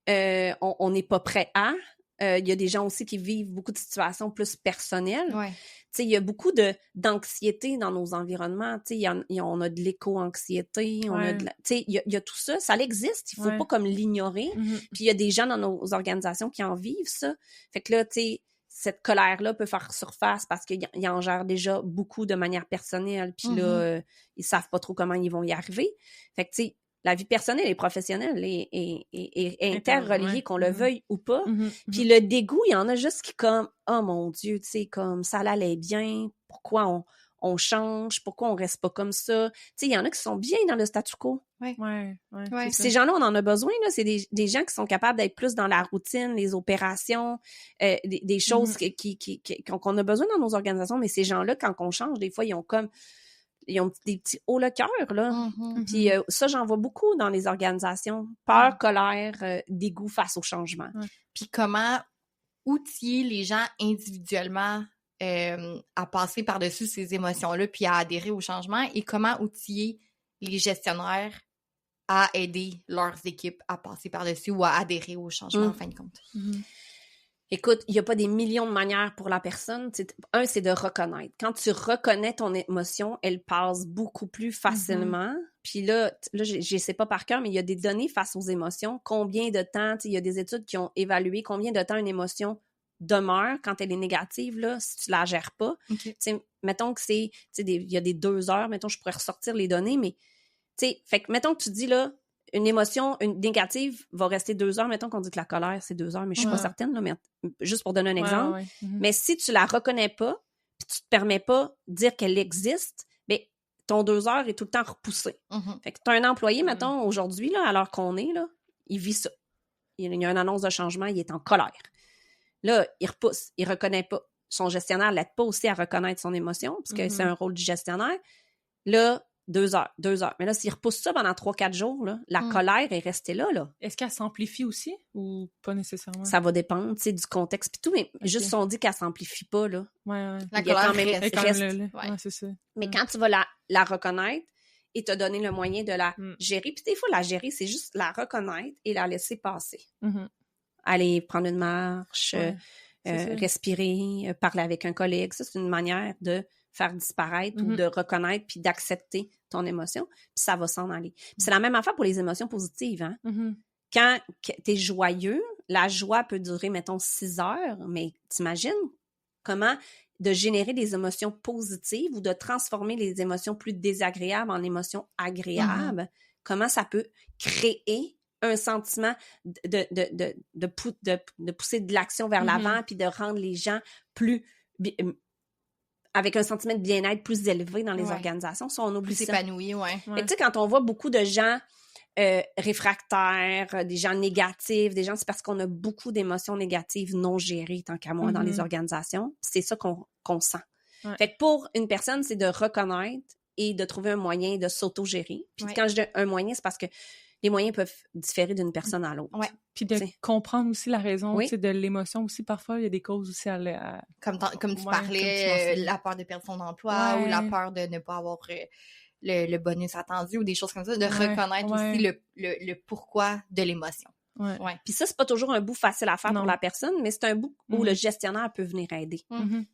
on n'est pas prêt à. Il y a des gens aussi qui vivent beaucoup de situations plus personnelles. Ouais. Tu sais, il y a beaucoup d'anxiété dans nos environnements. Tu sais, on a de l'éco-anxiété, on a tu sais, il y a tout ça. Ça existe, il faut pas comme l'ignorer. Puis il y a des gens dans nos organisations qui en vivent ça. Fait que là, tu sais, cette colère-là peut faire surface parce qu'ils en gèrent déjà beaucoup de manière personnelle. Puis là, ils savent pas trop comment ils vont y arriver. Fait que, tu sais, la vie personnelle et professionnelle est interreliée, qu'on le veuille ou pas. Puis le dégoût, il y en a juste qui comme « Oh mon Dieu, tu sais, comme ça allait bien, pourquoi on change, pourquoi on reste pas comme ça? » Tu sais, il y en a qui sont bien dans le statu quo. Ouais. Ces gens-là, on en a besoin, là. C'est des gens qui sont capables d'être plus dans la routine, les opérations, des choses qu'on a besoin dans nos organisations. Mais ces gens-là, quand on change, des fois, ils ont des petits hauts le cœur, là. Puis ça, j'en vois beaucoup dans les organisations. Peur, colère, dégoût face au changement. Puis comment outiller les gens individuellement à passer par-dessus ces émotions-là puis à adhérer au changement, et comment outiller les gestionnaires à aider leurs équipes à passer par-dessus ou à adhérer au changement en fin de compte. Écoute, il n'y a pas des millions de manières pour la personne. Un, c'est de reconnaître. Quand tu reconnais ton émotion, elle passe beaucoup plus facilement. Puis là, je sais pas par cœur, mais il y a des données face aux émotions. Combien de temps, il y a des études qui ont évalué combien de temps une émotion demeure quand elle est négative, là, si tu la gères pas. Mettons que c'est, il y a des 2 heures, mettons, je pourrais ressortir les données, mais, fait que, mettons que tu dis, là, une émotion négative va rester 2 heures. Mettons qu'on dit que la colère, c'est 2 heures, mais je suis pas certaine, là, mais juste pour donner un exemple. Mais si tu la reconnais pas, puis tu te permets pas de dire qu'elle existe, bien, ton 2 heures est tout le temps repoussé. Fait que tu as un employé, mettons, aujourd'hui, là, alors qu'on est, là, il vit ça. Il y a une annonce de changement, il est en colère. Là, il repousse, il reconnaît pas. Son gestionnaire l'aide pas aussi à reconnaître son émotion, parce que c'est un rôle du gestionnaire. Là, 2 heures. Mais là, s'il repousse ça pendant 3-4 jours, là, la colère est restée là. Est-ce qu'elle s'amplifie aussi ou pas nécessairement? Ça va dépendre, du contexte pis tout, mais juste si on dit qu'elle s'amplifie pas, là. La colère reste. C'est ça. Mais quand tu vas la reconnaître et te donner le moyen de la gérer, puis des fois, la gérer, c'est juste la reconnaître et la laisser passer. Aller prendre une marche, respirer, parler avec un collègue, ça, c'est une manière de faire disparaître ou de reconnaître puis d'accepter ton émotion, puis ça va s'en aller. Puis c'est la même affaire pour les émotions positives, hein? Quand t'es joyeux, la joie peut durer, mettons, 6 heures, mais t'imagines comment de générer des émotions positives ou de transformer les émotions plus désagréables en émotions agréables, comment ça peut créer un sentiment de pousser de l'action vers l'avant puis de rendre les gens plus... avec un sentiment de bien-être plus élevé dans les organisations. Ça, on oublie plus ça. épanoui, Mais tu sais, quand on voit beaucoup de gens réfractaires, des gens négatifs, des gens, c'est parce qu'on a beaucoup d'émotions négatives non gérées, tant qu'à moi, dans les organisations. C'est ça qu'on sent. Fait que pour une personne, c'est de reconnaître et de trouver un moyen de s'auto-gérer. Puis quand je dis un moyen, c'est parce que les moyens peuvent différer d'une personne à l'autre. Puis de comprendre aussi la raison de l'émotion aussi. Parfois, il y a des causes aussi à comme tu parlais, la peur de perdre son emploi ou la peur de ne pas avoir le bonus attendu ou des choses comme ça, de reconnaître aussi le pourquoi de l'émotion. Puis ça, c'est pas toujours un bout facile à faire pour la personne, mais c'est un bout où le gestionnaire peut venir aider.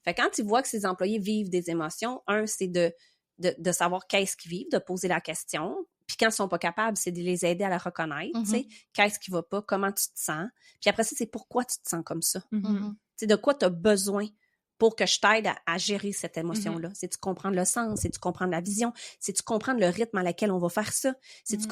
Fait que quand il voit que ses employés vivent des émotions, c'est de savoir qu'est-ce qu'ils vivent, de poser la question. Puis quand ils sont pas capables, c'est de les aider à la reconnaître, tu sais, qu'est-ce qui va pas, comment tu te sens. Puis après ça, c'est pourquoi tu te sens comme ça. Tu sais, de quoi tu as besoin pour que je t'aide à gérer cette émotion-là. C'est-tu comprendre le sens, c'est-tu comprendre la vision, c'est-tu comprendre le rythme à laquelle on va faire ça, c'est-tu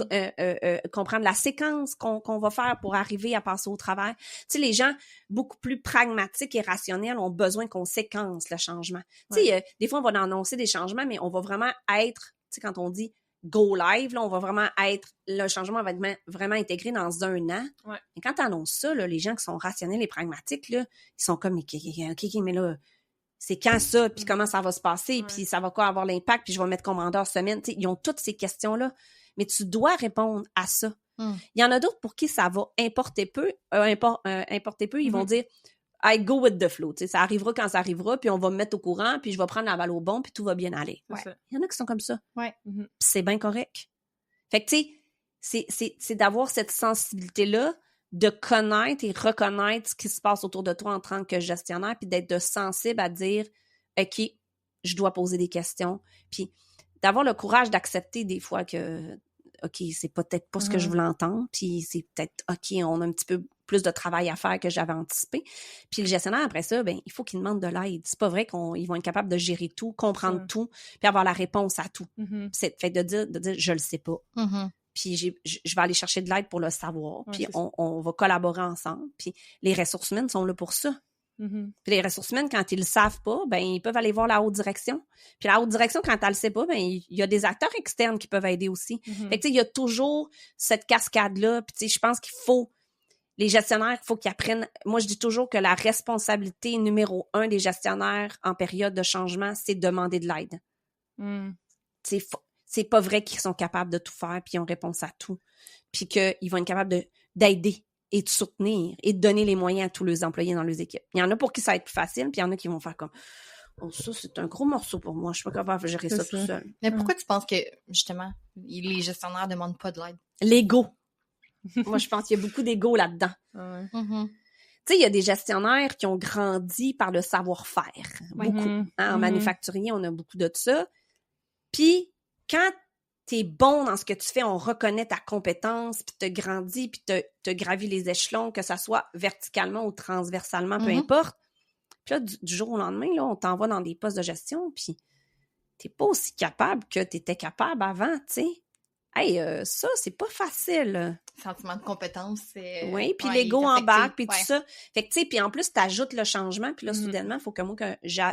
comprendre la séquence qu'on va faire pour arriver à passer au travers. Tu sais, les gens beaucoup plus pragmatiques et rationnels ont besoin qu'on séquence le changement. Tu sais, des fois, on va annoncer des changements, mais on va vraiment être, tu sais, quand on dit go live, là, on va vraiment être, le changement va être vraiment intégré dans 1 an. Mais quand tu annonces ça, là, les gens qui sont rationnels et pragmatiques, là, ils sont comme, OK, mais là, c'est quand ça, puis comment ça va se passer, puis ça va quoi avoir l'impact, puis je vais mettre combien semaine. T'sais, ils ont toutes ces questions-là. Mais tu dois répondre à ça. Il y en a d'autres pour qui ça va importer peu. Ils vont dire « I go with the flow ». Ça arrivera quand ça arrivera, puis on va me mettre au courant, puis je vais prendre la balle au bon, puis tout va bien aller. Il y en a qui sont comme ça. Puis c'est bien correct. Fait que, tu sais, c'est d'avoir cette sensibilité-là, de connaître et reconnaître ce qui se passe autour de toi en tant que gestionnaire, puis d'être sensible à dire « OK, je dois poser des questions », puis d'avoir le courage d'accepter des fois que OK, c'est peut-être pas ce que je voulais entendre, puis c'est peut-être OK, on a un petit peu plus de travail à faire que j'avais anticipé. Puis le gestionnaire, après ça, ben il faut qu'il demande de l'aide. C'est pas vrai qu'ils vont être capables de gérer tout, comprendre tout, puis avoir la réponse à tout. C'est fait de dire je le sais pas. Puis je vais aller chercher de l'aide pour le savoir, puis on va collaborer ensemble. Puis les ressources humaines sont là pour ça. Puis les ressources humaines, quand ils le savent pas, ben ils peuvent aller voir la haute direction. Puis la haute direction, quand elle le sait pas, ben il y a des acteurs externes qui peuvent aider aussi. Fait que tu sais, il y a toujours cette cascade-là. Puis tu sais, je pense qu'il faut, les gestionnaires, il faut qu'ils apprennent. Moi, je dis toujours que la responsabilité numéro 1 des gestionnaires en période de changement, c'est de demander de l'aide. C'est pas vrai qu'ils sont capables de tout faire, puis ils ont réponse à tout. Puis qu'ils vont être capables d'aider et de soutenir et de donner les moyens à tous les employés dans leurs équipes. Il y en a pour qui ça va être plus facile, puis il y en a qui vont faire comme « Oh, ça, c'est un gros morceau pour moi. Je suis pas capable de gérer ça tout seul. » Mais pourquoi tu penses que, justement, les gestionnaires ne demandent pas de l'aide? L'ego. Moi, je pense qu'il y a beaucoup d'ego là-dedans. Tu sais, il y a des gestionnaires qui ont grandi par le savoir-faire. Beaucoup. En manufacturier, on a beaucoup de ça. Puis, quand t'es bon dans ce que tu fais, on reconnaît ta compétence, puis t'as grandi, puis t'as gravi les échelons, que ça soit verticalement ou transversalement, peu importe. Puis là, du jour au lendemain, là, on t'envoie dans des postes de gestion, puis t'es pas aussi capable que t'étais capable avant, tu sais. Hey, ça, c'est pas facile. Sentiment de compétence, c'est... Oui, puis l'ego embarque, puis tout ça. Fait que, tu sais, puis en plus, t'ajoutes le changement, puis là, soudainement, il faut que moi,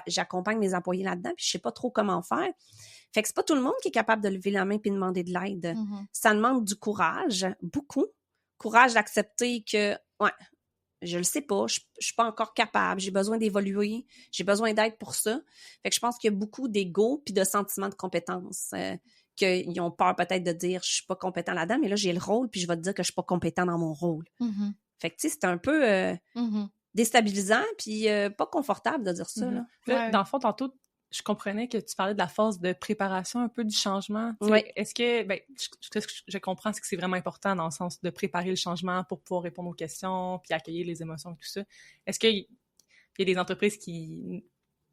j'accompagne mes employés là-dedans, puis je sais pas trop comment faire. Fait que c'est pas tout le monde qui est capable de lever la main puis demander de l'aide. Ça demande du courage, beaucoup. Courage d'accepter que, je le sais pas, je suis pas encore capable, j'ai besoin d'évoluer, j'ai besoin d'aide pour ça. Fait que je pense qu'il y a beaucoup d'ego puis de sentiments de compétence. Qu'ils ont peur peut-être de dire « je suis pas compétent là-dedans », mais là, j'ai le rôle, puis je vais te dire que je suis pas compétent dans mon rôle. Fait que, tu sais, c'est un peu déstabilisant, puis pas confortable de dire ça. Là, dans le fond, tantôt, je comprenais que tu parlais de la phase de préparation un peu du changement. Est-ce que, ce que je comprends, c'est que c'est vraiment important dans le sens de préparer le changement pour pouvoir répondre aux questions, puis accueillir les émotions et tout ça. Est-ce qu'il y a des entreprises qui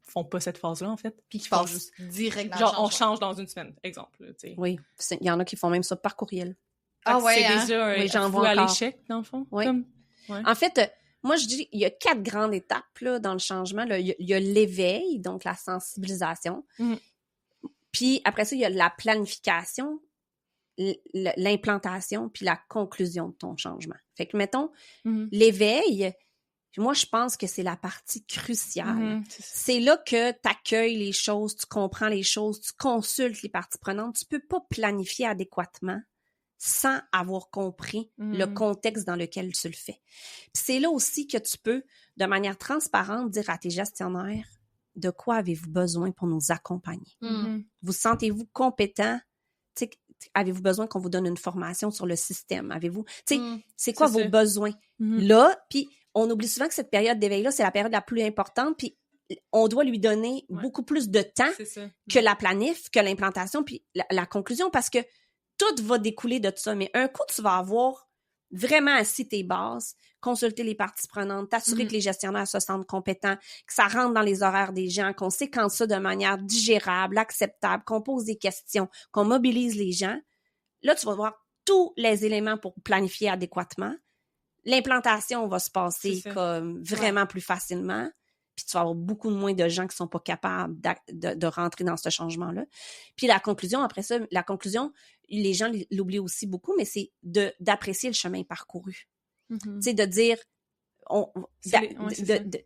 font pas cette phase-là, en fait? Puis qui passent juste direct dans genre, on change dans une semaine, exemple. T'sais. Oui, il y en a qui font même ça par courriel. C'est déjà un à l'échec, dans le fond? Oui. En fait, moi, je dis, il y a 4 grandes étapes là, dans le changement. Là. Il y a l'éveil, donc la sensibilisation. Puis après ça, il y a la planification, l'implantation, puis la conclusion de ton changement. Fait que, mettons, l'éveil, moi, je pense que c'est la partie cruciale. C'est là que tu accueilles les choses, tu comprends les choses, tu consultes les parties prenantes. Tu peux pas planifier adéquatement sans avoir compris le contexte dans lequel tu le fais. Puis c'est là aussi que tu peux, de manière transparente, dire à tes gestionnaires de quoi avez-vous besoin pour nous accompagner. Vous sentez-vous compétent? Avez-vous besoin qu'on vous donne une formation sur le système? Avez-vous, c'est quoi vos besoins? Là, puis on oublie souvent que cette période d'éveil-là, c'est la période la plus importante, puis on doit lui donner beaucoup plus de temps que la planif, que l'implantation, puis la conclusion, parce que tout va découler de ça. Mais un coup, tu vas avoir vraiment assis tes bases, consulter les parties prenantes, t'assurer que les gestionnaires se sentent compétents, que ça rentre dans les horaires des gens, qu'on séquence ça de manière digérable, acceptable, qu'on pose des questions, qu'on mobilise les gens. Là, tu vas voir tous les éléments pour planifier adéquatement. L'implantation va se passer comme vraiment plus facilement. Puis tu vas avoir beaucoup moins de gens qui sont pas capables de rentrer dans ce changement-là. Puis la conclusion, après ça, les gens l'oublient aussi beaucoup, mais c'est d'apprécier le chemin parcouru. Tu sais, de dire,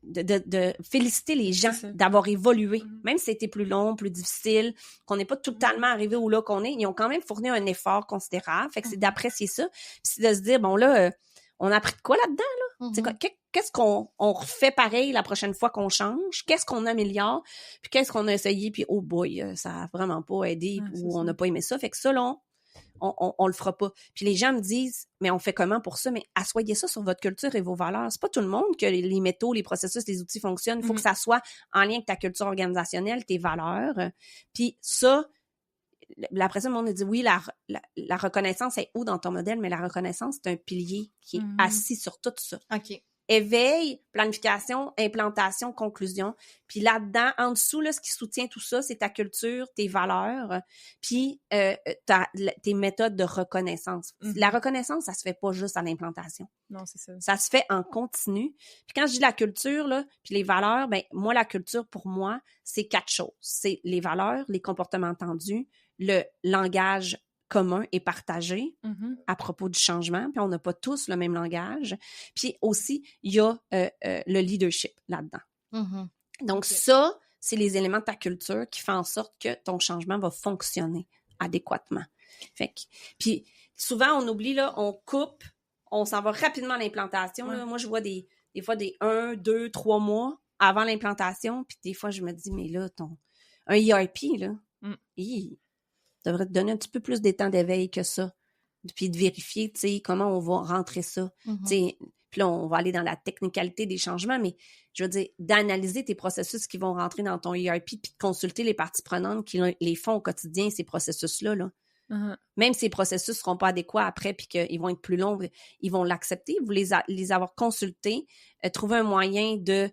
de féliciter les gens d'avoir évolué, même si c'était plus long, plus difficile, qu'on n'est pas totalement arrivé où là qu'on est, ils ont quand même fourni un effort considérable. Fait que c'est d'apprécier ça. Puis c'est de se dire, bon là, on a appris de quoi là-dedans, là? Mm-hmm. Qu'est-ce qu'on refait pareil la prochaine fois qu'on change? Qu'est-ce qu'on améliore? Puis qu'est-ce qu'on a essayé? Puis oh boy, ça a vraiment pas aidé ou on n'a pas aimé ça. Fait que ça, là, on le fera pas. Puis les gens me disent, mais on fait comment pour ça? Mais assoyez ça sur votre culture et vos valeurs. C'est pas tout le monde que les métaux, les processus, les outils fonctionnent. Il faut que ça soit en lien avec ta culture organisationnelle, tes valeurs. Puis ça, après ça, le monde dit, oui, la reconnaissance est où dans ton modèle? Mais la reconnaissance, c'est un pilier qui est assis sur tout ça. OK. Éveil, planification, implantation, conclusion. Puis là-dedans, en dessous, là, ce qui soutient tout ça, c'est ta culture, tes valeurs, puis tes méthodes de reconnaissance. La reconnaissance, ça se fait pas juste à l'implantation. Non, c'est ça. Ça se fait en continu. Puis quand je dis la culture, là, puis les valeurs, ben moi, la culture, pour moi, c'est 4 choses. C'est les valeurs, les comportements entendus, le langage commun et partagé à propos du changement, puis on n'a pas tous le même langage. Puis aussi, il y a le leadership là-dedans. Donc ça, c'est les éléments de ta culture qui font en sorte que ton changement va fonctionner adéquatement. Fait que, puis souvent, on oublie, là, on coupe, on s'en va rapidement à l'implantation. Là. Moi, je vois des fois des 1, 2, 3 mois avant l'implantation, puis des fois, je me dis, mais là, un ERP, là, devrait te donner un petit peu plus de temps d'éveil que ça. Puis de vérifier, tu sais, comment on va rentrer ça. Tu sais, puis là, on va aller dans la technicalité des changements, mais je veux dire, d'analyser tes processus qui vont rentrer dans ton ERP, puis de consulter les parties prenantes qui les font au quotidien, ces processus-là, là. Même si ces processus ne seront pas adéquats après, puis qu'ils vont être plus longs, ils vont l'accepter. Vous les avoir consultés, trouver un moyen de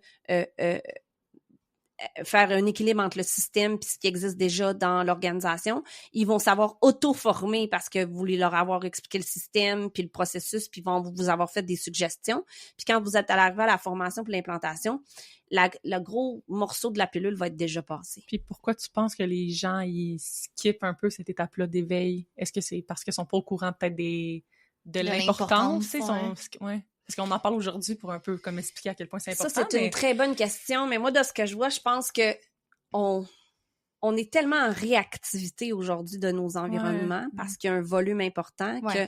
faire un équilibre entre le système et ce qui existe déjà dans l'organisation. Ils vont savoir auto-former parce que vous voulez leur avoir expliqué le système puis le processus, puis ils vont vous avoir fait des suggestions. Puis quand vous êtes arrivé à la formation puis l'implantation, le gros morceau de la pilule va être déjà passé. Puis pourquoi tu penses que les gens, ils skippent un peu cette étape-là d'éveil? Est-ce que c'est parce qu'ils sont pas au courant peut-être de l'importance? Ouais. Parce qu'on en parle aujourd'hui pour un peu comme expliquer à quel point c'est important. Ça, c'est une très bonne question, mais moi, de ce que je vois, je pense que on est tellement en réactivité aujourd'hui de nos environnements parce qu'il y a un volume important que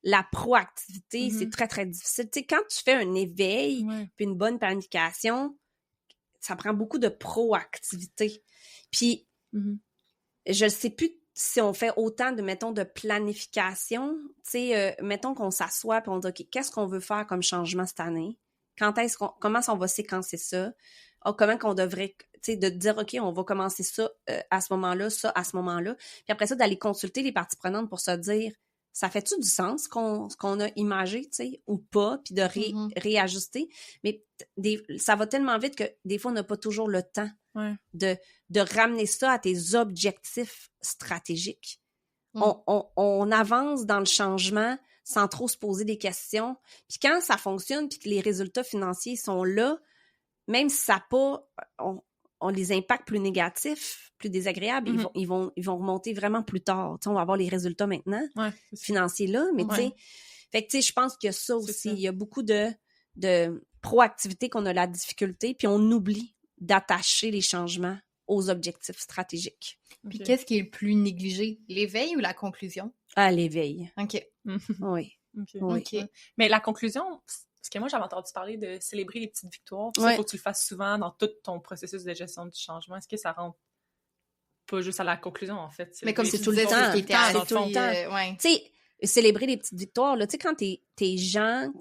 la proactivité, c'est très, très difficile. Tu sais, quand tu fais un éveil puis une bonne planification, ça prend beaucoup de proactivité. Puis, je ne sais plus si on fait autant de planification, tu sais, mettons qu'on s'assoit puis on dit, OK, qu'est-ce qu'on veut faire comme changement cette année? Comment on va séquencer ça? Comment qu'on devrait, tu sais, de dire, OK, on va commencer ça à ce moment-là, ça à ce moment-là. Puis après ça, d'aller consulter les parties prenantes pour se dire, ça fait-tu du sens ce qu'on a imagé, tu sais, ou pas, puis de réajuster? Mais ça va tellement vite que des fois, on n'a pas toujours le temps de ramener ça à tes objectifs stratégiques. On avance dans le changement sans trop se poser des questions. Puis quand ça fonctionne, puis que les résultats financiers sont là, même si ça n'a pas... on les impacts plus négatifs, plus désagréables, ils vont remonter vraiment plus tard. Tu sais, on va avoir les résultats maintenant, financiers là, mais tu sais, fait que tu sais, je pense que ça aussi, il y a beaucoup de proactivité qu'on a la difficulté, puis on oublie d'attacher les changements aux objectifs stratégiques. Puis qu'est-ce qui est le plus négligé, l'éveil ou la conclusion? Ah, l'éveil. OK. Oui. OK. Mais la conclusion... Parce que moi, j'avais entendu parler de célébrer les petites victoires. Il faut que tu le fasses souvent dans tout ton processus de gestion du changement. Est-ce que ça rentre pas juste à la conclusion, en fait? Mais comme c'est tout le temps. C'est tout le temps. Tu sais, célébrer les petites victoires, là, tu sais, quand tes gens,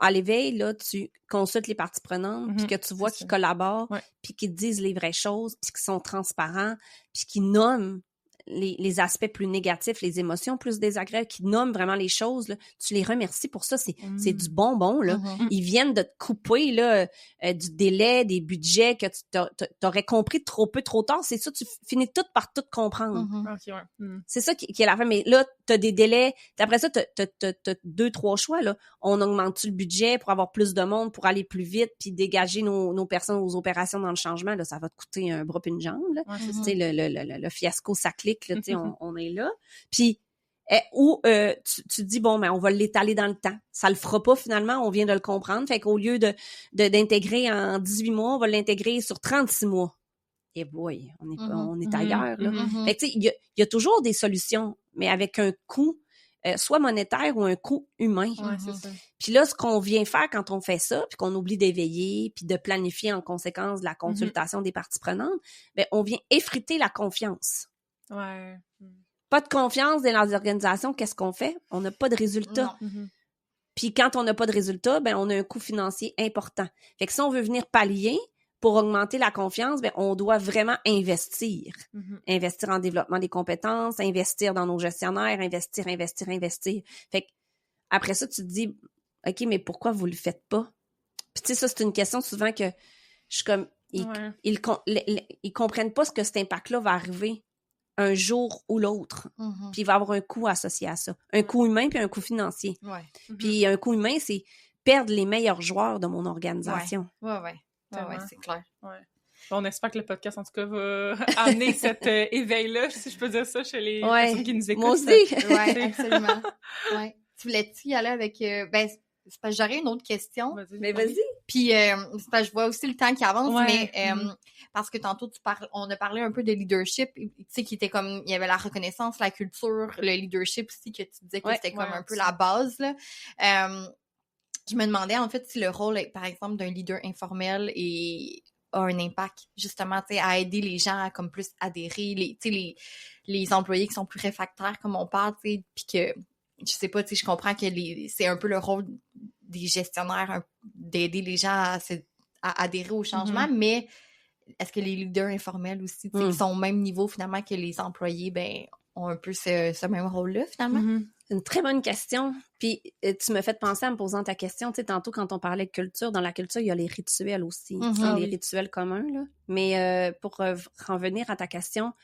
à l'éveil, là, tu consultes les parties prenantes, puis que tu vois qu'ils collaborent, puis qu'ils te disent les vraies choses, puis qu'ils sont transparents, puis qu'ils nomment les aspects plus négatifs, les émotions plus désagréables, qui nomment vraiment les choses, là, tu les remercies pour ça, c'est du bonbon, là. Ils viennent de te couper, là, du délai, des budgets que tu t'aurais compris trop peu, trop tard, c'est ça, tu finis tout par tout comprendre. C'est ça qui est la fin, mais là, t'as des délais, après ça, t'as 2-3 choix, là. On augmente-tu le budget pour avoir plus de monde, pour aller plus vite, puis dégager nos personnes aux opérations dans le changement, là, ça va te coûter un bras et une jambe, là. Tu sais, le fiasco, ça clique. Là, on est là. Puis, tu dis, bon, ben, on va l'étaler dans le temps. Ça le fera pas, finalement, on vient de le comprendre. Fait qu'au lieu d'intégrer en 18 mois, on va l'intégrer sur 36 mois. Et boy, on est ailleurs, là. Fait que, tu sais, il y a toujours des solutions, mais avec un coût soit monétaire ou un coût humain. Ouais, c'est ça. Puis là, ce qu'on vient faire quand on fait ça, puis qu'on oublie d'éveiller, puis de planifier en conséquence la consultation des parties prenantes, ben on vient effriter la confiance. Ouais. Pas de confiance dans les organisations, qu'est-ce qu'on fait? On n'a pas de résultat. Puis quand on n'a pas de résultat, ben on a un coût financier important. Fait que si on veut venir pallier pour augmenter la confiance, ben on doit vraiment investir. Investir en développement des compétences, investir dans nos gestionnaires, investir. Fait que après ça, tu te dis, OK, mais pourquoi vous le faites pas? Puis tu sais, ça, c'est une question souvent que je suis comme, ils comprennent pas ce que cet impact-là va arriver un jour ou l'autre. Puis il va y avoir un coût associé à ça. Un coût humain puis un coût financier. Puis un coût humain, c'est perdre les meilleurs joueurs de mon organisation. Ouais, c'est clair. Ouais. On espère que le podcast, en tout cas, va amener cet éveil-là, si je peux dire ça, chez les personnes qui nous écoutent. Moi aussi! Oui, absolument. Ouais. Tu voulais-tu y aller avec... c'est parce que j'aurais une autre question. Mais vas-y! Puis, c'est parce que je vois aussi le temps qui avance, mais parce que tantôt, on a parlé un peu de leadership, tu sais, qui était comme... Il y avait la reconnaissance, la culture, le leadership aussi, que tu disais que c'était comme un peu la base, là. Je me demandais, en fait, si le rôle, par exemple, d'un leader informel a un impact, justement, tu sais, à aider les gens à comme plus adhérer, les employés qui sont plus réfractaires, comme on parle, tu sais, puis que, je sais pas, tu sais, je comprends que c'est un peu le rôle des gestionnaires d'aider les gens à adhérer au changement, mais est-ce que les leaders informels aussi, tu sais, qui sont au même niveau, finalement, que les employés, ben, ont un peu ce même rôle-là, finalement? C'est une très bonne question. Puis, tu me fais penser en me posant ta question. Tu sais, tantôt, quand on parlait de culture, dans la culture, il y a les rituels aussi. Les rituels communs, là. Mais pour revenir à ta question,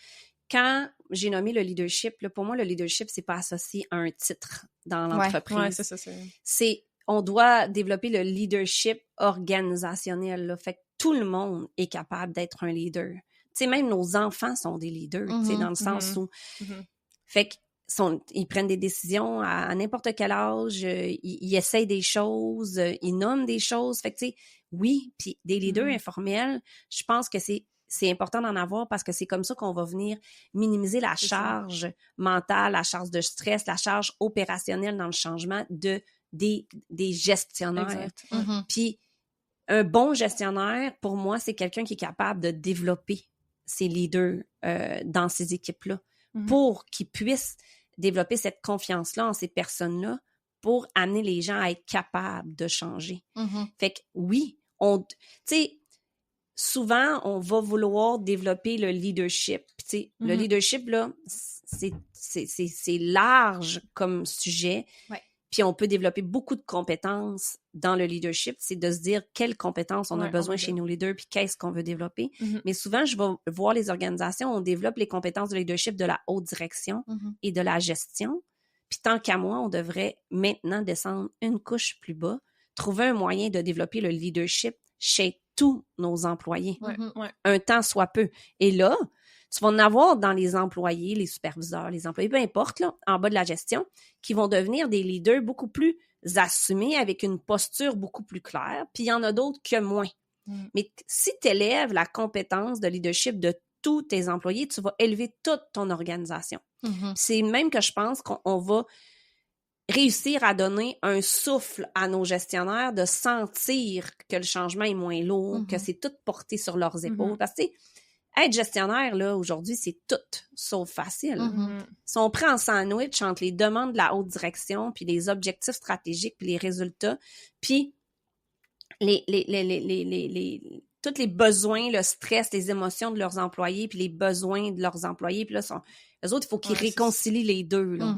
quand j'ai nommé le leadership, là, pour moi, le leadership, c'est pas associé à un titre dans l'entreprise. Ouais, c'est ça. On doit développer le leadership organisationnel, là. Fait que tout le monde est capable d'être un leader. Tu sais, même nos enfants sont des leaders, tu sais, dans le sens où... Fait que ils prennent des décisions à n'importe quel âge, ils essayent des choses, ils nomment des choses. Fait que, tu sais, oui, puis des leaders informels, je pense que c'est important d'en avoir parce que c'est comme ça qu'on va venir minimiser la charge mentale, la charge de stress, la charge opérationnelle dans le changement des gestionnaires. Puis un bon gestionnaire, pour moi, c'est quelqu'un qui est capable de développer ses leaders dans ces équipes-là pour qu'ils puissent développer cette confiance-là en ces personnes-là pour amener les gens à être capables de changer. Fait que oui, tu sais, souvent, on va vouloir développer le leadership. Tu sais, le leadership, là, c'est large comme sujet. Puis on peut développer beaucoup de compétences dans le leadership. C'est de se dire quelles compétences on a besoin chez nos leaders puis qu'est-ce qu'on veut développer. Mais souvent, je vais voir les organisations, on développe les compétences de leadership de la haute direction et de la gestion. Puis tant qu'à moi, on devrait maintenant descendre une couche plus bas, trouver un moyen de développer le leadership chez tous nos employés. Un temps soit peu. Et là, tu vas en avoir dans les employés, les superviseurs, les employés, peu importe, là, en bas de la gestion, qui vont devenir des leaders beaucoup plus assumés, avec une posture beaucoup plus claire, puis il y en a d'autres que moins. Mais si tu élèves la compétence de leadership de tous tes employés, tu vas élever toute ton organisation. C'est même que je pense qu'on va réussir à donner un souffle à nos gestionnaires de sentir que le changement est moins lourd, que c'est tout porté sur leurs épaules. Parce que, tu sais, être gestionnaire, là, aujourd'hui, c'est tout sauf facile. Si on prend en sandwich entre les demandes de la haute direction, puis les objectifs stratégiques, puis les résultats, puis tous les besoins, le stress, les émotions de leurs employés, puis les besoins de leurs employés, puis là, eux autres, il faut qu'ils réconcilient les deux, là.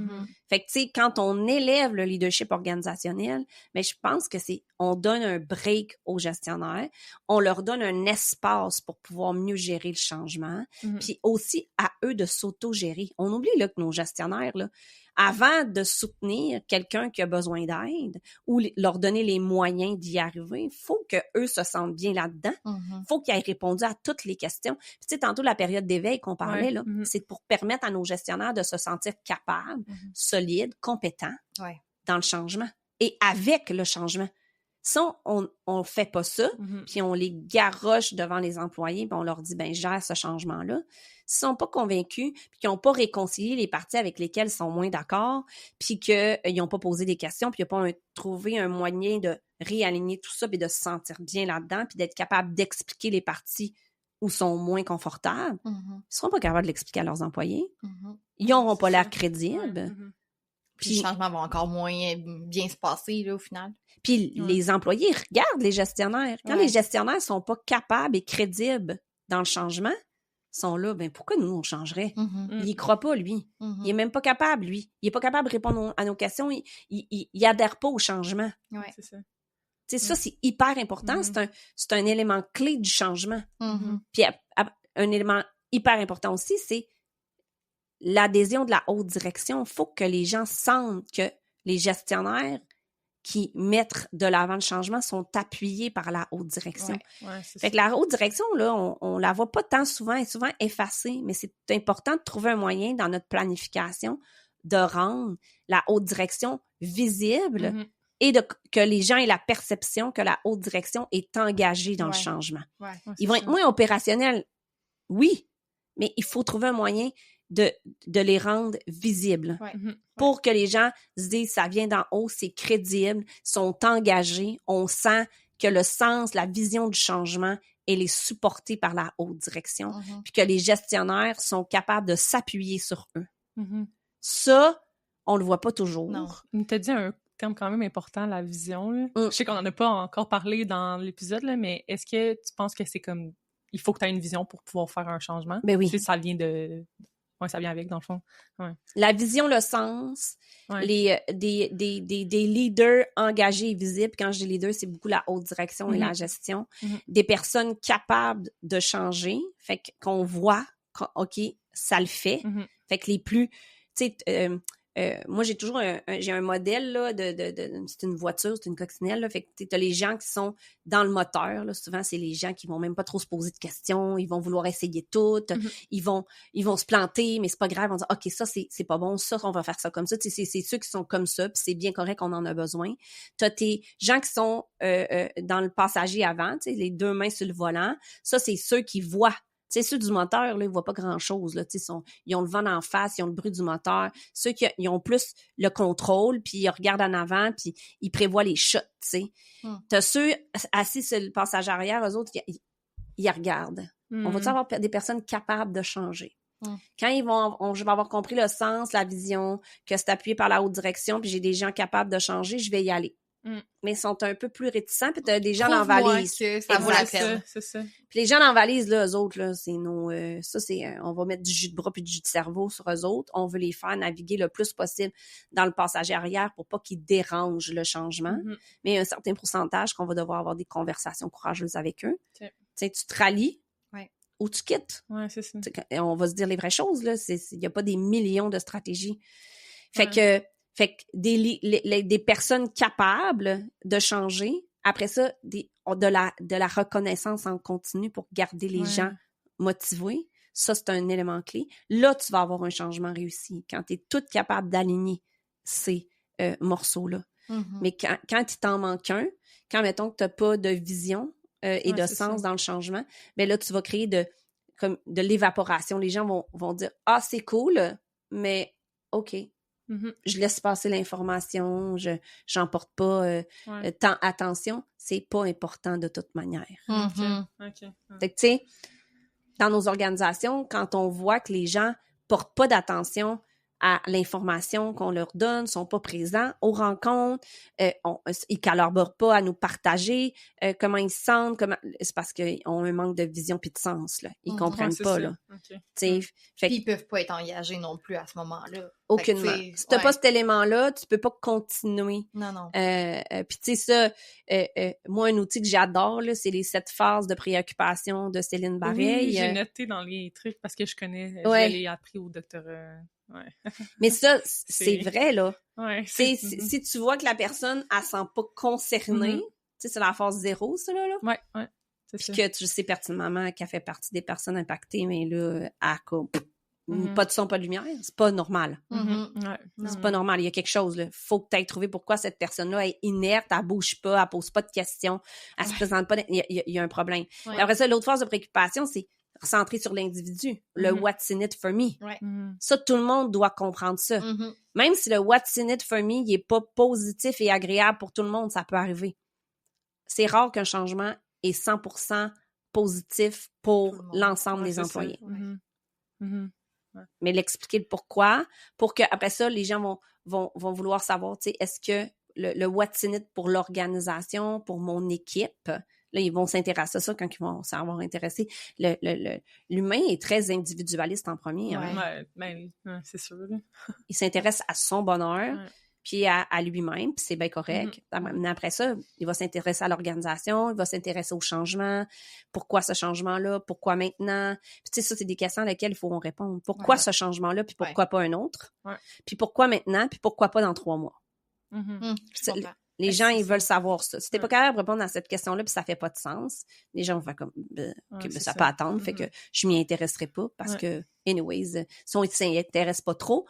Fait que, tu sais, quand on élève le leadership organisationnel, mais je pense que on donne un break aux gestionnaires, on leur donne un espace pour pouvoir mieux gérer le changement, puis aussi à eux de s'auto-gérer. On oublie, là, que nos gestionnaires, là, avant de soutenir quelqu'un qui a besoin d'aide ou leur donner les moyens d'y arriver, il faut qu'eux se sentent bien là-dedans. Il faut qu'ils aient répondu à toutes les questions. Puis, tu sais, tantôt, la période d'éveil qu'on parlait, là, c'est pour permettre à nos gestionnaires de se sentir capables, solides, compétents dans le changement et avec le changement. Si on fait pas ça, puis on les garoche devant les employés, puis on leur dit, ben, gère ce changement-là. S'ils sont pas convaincus, puis qu'ils n'ont pas réconcilié les parties avec lesquelles ils sont moins d'accord, puis qu'ils n'ont pas posé des questions, puis ils n'ont pas trouvé un moyen de réaligner tout ça, puis de se sentir bien là-dedans, puis d'être capable d'expliquer les parties où ils sont moins confortables, ils seront pas capables de l'expliquer à leurs employés. Ils n'auront pas l'air crédibles. Puis les changements vont encore moins bien se passer, là, au final. Puis les employés regardent les gestionnaires. Quand les gestionnaires sont pas capables et crédibles dans le changement, ils sont là, ben pourquoi nous, on changerait? Il y croit pas, lui. Il est même pas capable, lui. Il est pas capable de répondre à nos questions. Il adhère pas au changement. Ouais. C'est ça. Tu sais, ça, c'est hyper important. C'est un élément clé du changement. Puis un élément hyper important aussi, c'est l'adhésion de la haute direction. Il faut que les gens sentent que les gestionnaires qui mettent de l'avant le changement sont appuyés par la haute direction. Fait que la haute direction, là, on la voit pas tant souvent, elle est souvent effacée, mais c'est important de trouver un moyen dans notre planification de rendre la haute direction visible et que les gens aient la perception que la haute direction est engagée dans le changement. Ils vont être moins opérationnels, oui, mais il faut trouver un moyen de les rendre visibles pour que les gens se disent ça vient d'en haut, c'est crédible, sont engagés, on sent que le sens, la vision du changement, elle est supportée par la haute direction, puis que les gestionnaires sont capables de s'appuyer sur eux. Ça, on le voit pas toujours. Non. Tu as dit un terme quand même important, la vision. Là. Je sais qu'on en a pas encore parlé dans l'épisode, là, mais est-ce que tu penses que c'est comme il faut que tu aies une vision pour pouvoir faire un changement? Ben oui. Tu sais, ça vient de... Oui, ça vient avec, dans le fond. Ouais. La vision, le sens, des leaders engagés et visibles. Quand je dis leaders, c'est beaucoup la haute direction et la gestion. Des personnes capables de changer. Fait qu'on voit, OK, ça le fait. Fait que les plus... Tu sais, moi, j'ai toujours j'ai un modèle, là, c'est une voiture, c'est une coccinelle, là, fait que t'as les gens qui sont dans le moteur, là, souvent, c'est les gens qui vont même pas trop se poser de questions, ils vont vouloir essayer tout, ils vont se planter, mais c'est pas grave, on dit, OK, ça, c'est pas bon, ça, on va faire ça comme ça, c'est ceux qui sont comme ça, puis c'est bien correct, on en a besoin. T'as tes gens qui sont dans le passager avant, tu sais, les deux mains sur le volant, ça, c'est ceux qui voient. Tu sais, ceux du moteur, là, ils voient pas grand-chose, là, tu sais, ils ont le vent d'en face, ils ont le bruit du moteur. Ceux qui ils ont plus le contrôle, puis ils regardent en avant, puis ils prévoient les shots, tu sais. T'as ceux assis sur le passage arrière, eux autres, ils regardent. On va-tu avoir des personnes capables de changer? Quand je vais avoir compris le sens, la vision, que c'est appuyé par la haute direction, puis j'ai des gens capables de changer, je vais y aller. Mais ils sont un peu plus réticents, puis t'as des gens dans valise. Que ça vaut la peine. C'est ça. Puis les gens dans valise, là, eux autres, là, c'est nos... ça, c'est... on va mettre du jus de bras puis du jus de cerveau sur eux autres. On veut les faire naviguer le plus possible dans le passager arrière pour pas qu'ils dérangent le changement. Mais il y a un certain pourcentage qu'on va devoir avoir des conversations courageuses avec eux. Tu sais, tu te rallies ou tu quittes. Ouais, c'est ça. On va se dire les vraies choses, là. Il y a pas des millions de stratégies. Fait que des personnes capables de changer, après ça, de la reconnaissance en continu pour garder les gens motivés, ça, c'est un élément clé. Là, tu vas avoir un changement réussi quand tu es toute capable d'aligner ces morceaux-là. Mais quand il t'en manque un, quand, mettons, que tu n'as pas de vision et de sens dans le changement, bien là, tu vas créer de l'évaporation. Les gens vont dire « Ah, c'est cool, mais OK. » Je laisse passer l'information, j'en porte pas tant attention, c'est pas important de toute manière. Fait que, tu sais, dans nos organisations, quand on voit que les gens portent pas d'attention à l'information qu'on leur donne, sont pas présents aux rencontres, ils collaborent pas à nous partager comment ils se sentent, c'est parce qu'ils ont un manque de vision puis de sens, là. Ils comprennent pas, là. Puis ils peuvent pas être engagés non plus à ce moment-là. Aucunement. Si t'as pas cet élément-là, tu peux pas continuer. Non. Puis tu sais ça, moi, un outil que j'adore, là, c'est les 7 phases de préoccupation de Céline Bareil. Oui, j'ai noté dans les trucs parce que je connais, je l'ai appris au doctorat. Mais ça, c'est vrai, là. Si tu vois que la personne, elle ne sent pas concernée, tu sais, c'est la phase 0, ça, là. Puis que tu sais pertinemment qu'elle fait partie des personnes impactées, mais là, elle Pas de son, pas de lumière, c'est pas normal. Ouais. C'est pas normal, il y a quelque chose, là. Faut que tu ailles trouver pourquoi cette personne-là est inerte, elle bouge pas, elle pose pas de questions, elle se présente pas, il y a un problème. Ouais. Et après ça, l'autre phase de préoccupation, c'est centré sur l'individu, le what's in it for me. Ouais. Ça, tout le monde doit comprendre ça. Même si le what's in it for me, il est pas positif et agréable pour tout le monde, ça peut arriver. C'est rare qu'un changement est 100% positif pour l'ensemble des employés. Mais l'expliquer le pourquoi, pour que après ça, les gens vont vouloir savoir, tu sais, est-ce que le what's in it pour l'organisation, pour mon équipe, là, ils vont s'intéresser à ça quand ils vont s'avoir intéressé. L'humain est très individualiste en premier. Hein? Ouais, c'est sûr. Là. Il s'intéresse à son bonheur, puis à lui-même, puis c'est bien correct. Après ça, il va s'intéresser à l'organisation, il va s'intéresser au changement. Pourquoi ce changement-là? Pourquoi maintenant? Puis tu sais, ça, c'est des questions à lesquelles il faut répondre. Pourquoi ce changement-là, puis pourquoi pas un autre? Puis pourquoi maintenant, puis pourquoi pas dans 3 mois? Les gens, ils veulent savoir ça. Si t'es pas capable de répondre à cette question-là, puis ça fait pas de sens, les gens vont faire comme, ça peut attendre, fait que je m'y intéresserai pas, parce que, anyways, si on s'y intéresse pas trop,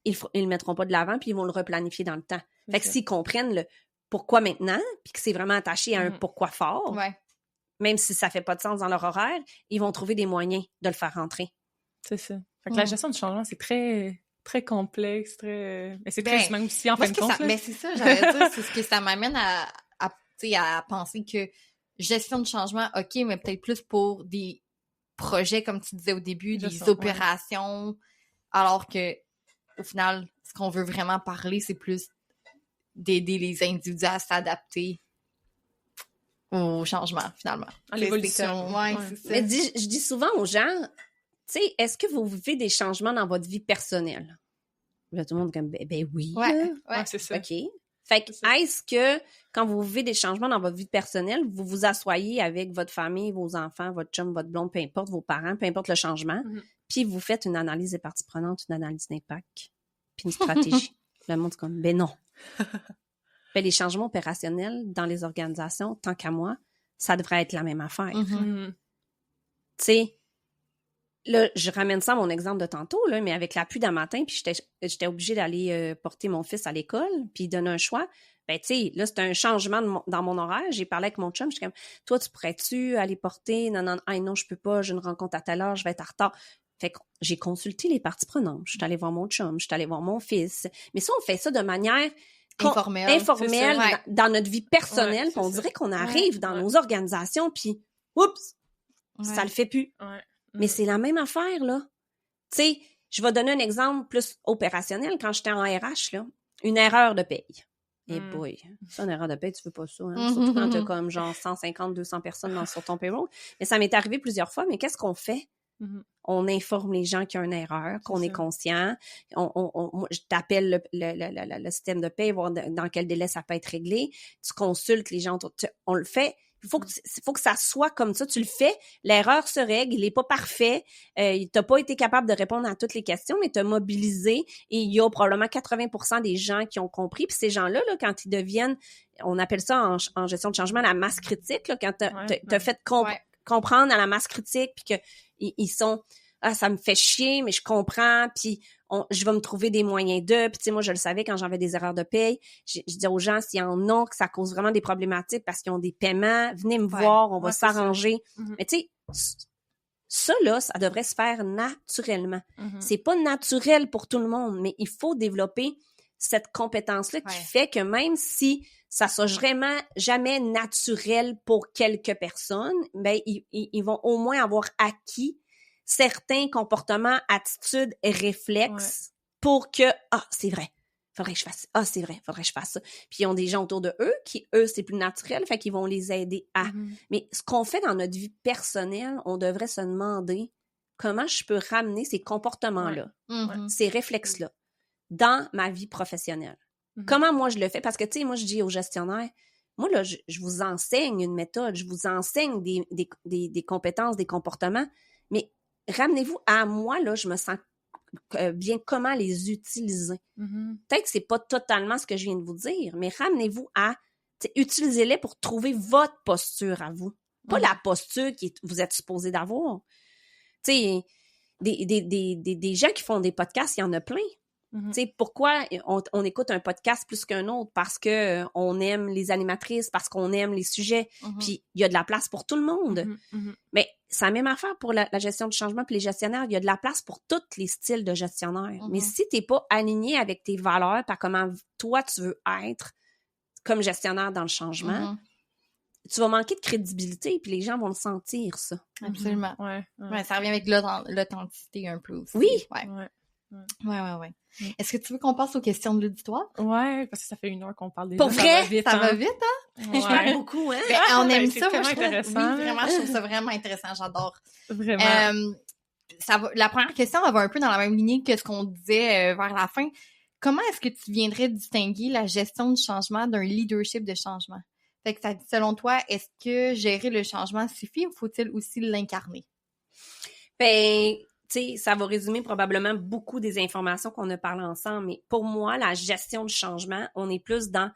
ils le mettront pas de l'avant, puis ils vont le replanifier dans le temps. Fait que s'ils comprennent le pourquoi maintenant, puis que c'est vraiment attaché à un pourquoi fort, même si ça fait pas de sens dans leur horaire, ils vont trouver des moyens de le faire rentrer. C'est ça. Fait que la gestion du changement, c'est très complexe, mais c'est très humain aussi, en fin de compte. Mais c'est ça, j'allais dire, c'est ce que ça m'amène à penser que gestion de changement, OK, mais peut-être plus pour des projets, comme tu disais au début, des opérations, alors que, au final, ce qu'on veut vraiment parler, c'est plus d'aider les individus à s'adapter au changement, finalement. À l'évolution. C'est ça. Mais je dis souvent aux gens, tu sais, est-ce que vous vivez des changements dans votre vie personnelle? Là, tout le monde est comme, ben oui. Ouais, c'est ça. OK. Fait que, est-ce que, quand vous vivez des changements dans votre vie personnelle, vous vous asseyez avec votre famille, vos enfants, votre chum, votre blonde, peu importe, vos parents, peu importe le changement, puis vous faites une analyse des parties prenantes, une analyse d'impact, puis une stratégie. Le monde est comme, ben non. Ben, les changements opérationnels dans les organisations, tant qu'à moi, ça devrait être la même affaire. Tu sais, là, je ramène ça à mon exemple de tantôt, là, mais avec la pluie d'un matin, puis j'étais obligée d'aller porter mon fils à l'école, puis donner un choix. Ben, tu sais, là, c'est un changement dans mon horaire. J'ai parlé avec mon chum, j'étais comme, toi, tu pourrais-tu aller porter? Non, je peux pas, j'ai une rencontre à telle heure, je vais être en retard. Fait que j'ai consulté les parties prenantes. Je suis allée voir mon chum, je suis allée voir mon fils. Mais ça, on fait ça de manière informelle dans notre vie personnelle, puis on dirait qu'on arrive dans nos organisations, puis, oups, ça le fait plus. Mais c'est la même affaire, là. Tu sais, je vais donner un exemple plus opérationnel. Quand j'étais en RH, là, une erreur de paye. Eh boy, ça, une erreur de paye, tu veux pas ça, hein? Surtout quand t'as comme genre 150, 200 personnes sur ton payroll. Mais ça m'est arrivé plusieurs fois. Mais qu'est-ce qu'on fait? On informe les gens qu'il y a une erreur, qu'on est conscient. Je t'appelle le système de paie, voir dans quel délai ça peut être réglé. Tu consultes les gens. On le fait. Il faut que ça soit comme ça. Tu le fais, l'erreur se règle, il n'est pas parfait. Tu n'as pas été capable de répondre à toutes les questions, mais tu as mobilisé et il y a probablement 80% des gens qui ont compris. Puis ces gens-là, là, quand ils deviennent, on appelle ça en gestion de changement la masse critique, là, quand tu as fait comprendre à la masse critique, puis qu'ils sont « Ah, ça me fait chier, mais je comprends, puis je vais me trouver des moyens d'eux. » Puis tu sais, moi, je le savais quand j'avais des erreurs de paye. Je disais aux gens, s'il y en a, que ça cause vraiment des problématiques parce qu'ils ont des paiements, venez me voir, on va s'arranger. Mais tu sais, ça, là, ça devrait se faire naturellement. C'est pas naturel pour tout le monde, mais il faut développer cette compétence-là qui fait que même si ça soit vraiment jamais naturel pour quelques personnes, ben ils vont au moins avoir acquis certains comportements, attitudes et réflexes pour que c'est vrai, faudrait que je fasse c'est vrai, faudrait que je fasse ça. Puis ils ont des gens autour de eux qui eux c'est plus naturel, fait qu'ils vont les aider à. Mais ce qu'on fait dans notre vie personnelle, on devrait se demander comment je peux ramener ces comportements-là, ces réflexes-là dans ma vie professionnelle. Comment moi je le fais? Parce que, tu sais, moi, je dis aux gestionnaires, moi, là, je vous enseigne une méthode, je vous enseigne des compétences, des comportements, mais ramenez-vous à moi, là, je me sens bien comment les utiliser. Peut-être que c'est pas totalement ce que je viens de vous dire, mais ramenez-vous à, utilisez-les pour trouver votre posture à vous. Pas la posture que vous êtes supposé d'avoir. Tu sais, des gens qui font des podcasts, il y en a plein. Tu sais, pourquoi on écoute un podcast plus qu'un autre? Parce que on aime les animatrices, parce qu'on aime les sujets, puis il y a de la place pour tout le monde. Mais c'est la même affaire pour la gestion du changement puis les gestionnaires. Il y a de la place pour tous les styles de gestionnaires. Mais si t'es pas aligné avec tes valeurs, par comment toi tu veux être comme gestionnaire dans le changement, tu vas manquer de crédibilité, puis les gens vont le sentir, ça. Absolument. Ouais. Ça revient avec l'authenticité un peu aussi. Oui. Ouais. Est-ce que tu veux qu'on passe aux questions de l'auditoire? Ouais, parce que ça fait 1 heure qu'on parle déjà. Pour vrai? Ça va vite, hein? Je parle beaucoup, hein? On aime c'est ça, moi, tellement je trouve. intéressant. Oui, vraiment, je trouve ça vraiment intéressant, j'adore. Vraiment. La première question, elle va un peu dans la même lignée que ce qu'on disait vers la fin. Comment est-ce que tu viendrais distinguer la gestion du changement d'un leadership de changement? Fait que selon toi, est-ce que gérer le changement suffit ou faut-il aussi l'incarner? Ben, tu sais, ça va résumer probablement beaucoup des informations qu'on a parlé ensemble, mais pour moi, la gestion du changement, on est plus dans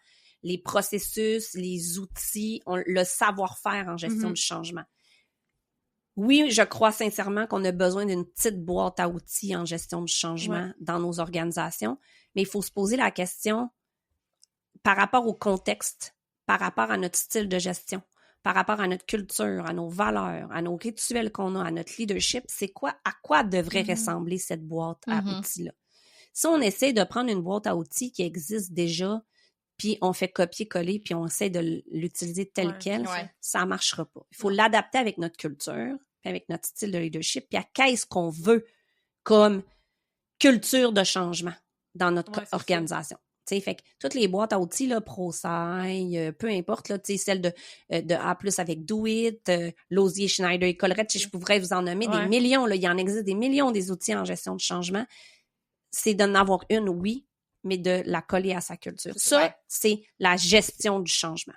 les processus, les outils, le savoir-faire en gestion du changement. Oui, je crois sincèrement qu'on a besoin d'une petite boîte à outils en gestion du changement dans nos organisations, mais il faut se poser la question par rapport au contexte, par rapport à notre style de gestion, par rapport à notre culture, à nos valeurs, à nos rituels qu'on a, à notre leadership, à quoi devrait ressembler cette boîte à outils-là? Si on essaie de prendre une boîte à outils qui existe déjà, puis on fait copier-coller, puis on essaie de l'utiliser tel quel, ça ne marchera pas. Il faut l'adapter avec notre culture, puis avec notre style de leadership, puis à qu'est-ce qu'on veut comme culture de changement dans notre organisation. Tu sais, fait que toutes les boîtes à outils, là, ProSci, peu importe, là, tu sais, celle de A+, avec Do It, Lausier, Schneider et Colruyt, je pourrais vous en nommer des millions, là, il y en existe des millions des outils en gestion de changement. C'est d'en avoir une, oui, mais de la coller à sa culture. Ça, c'est la gestion du changement.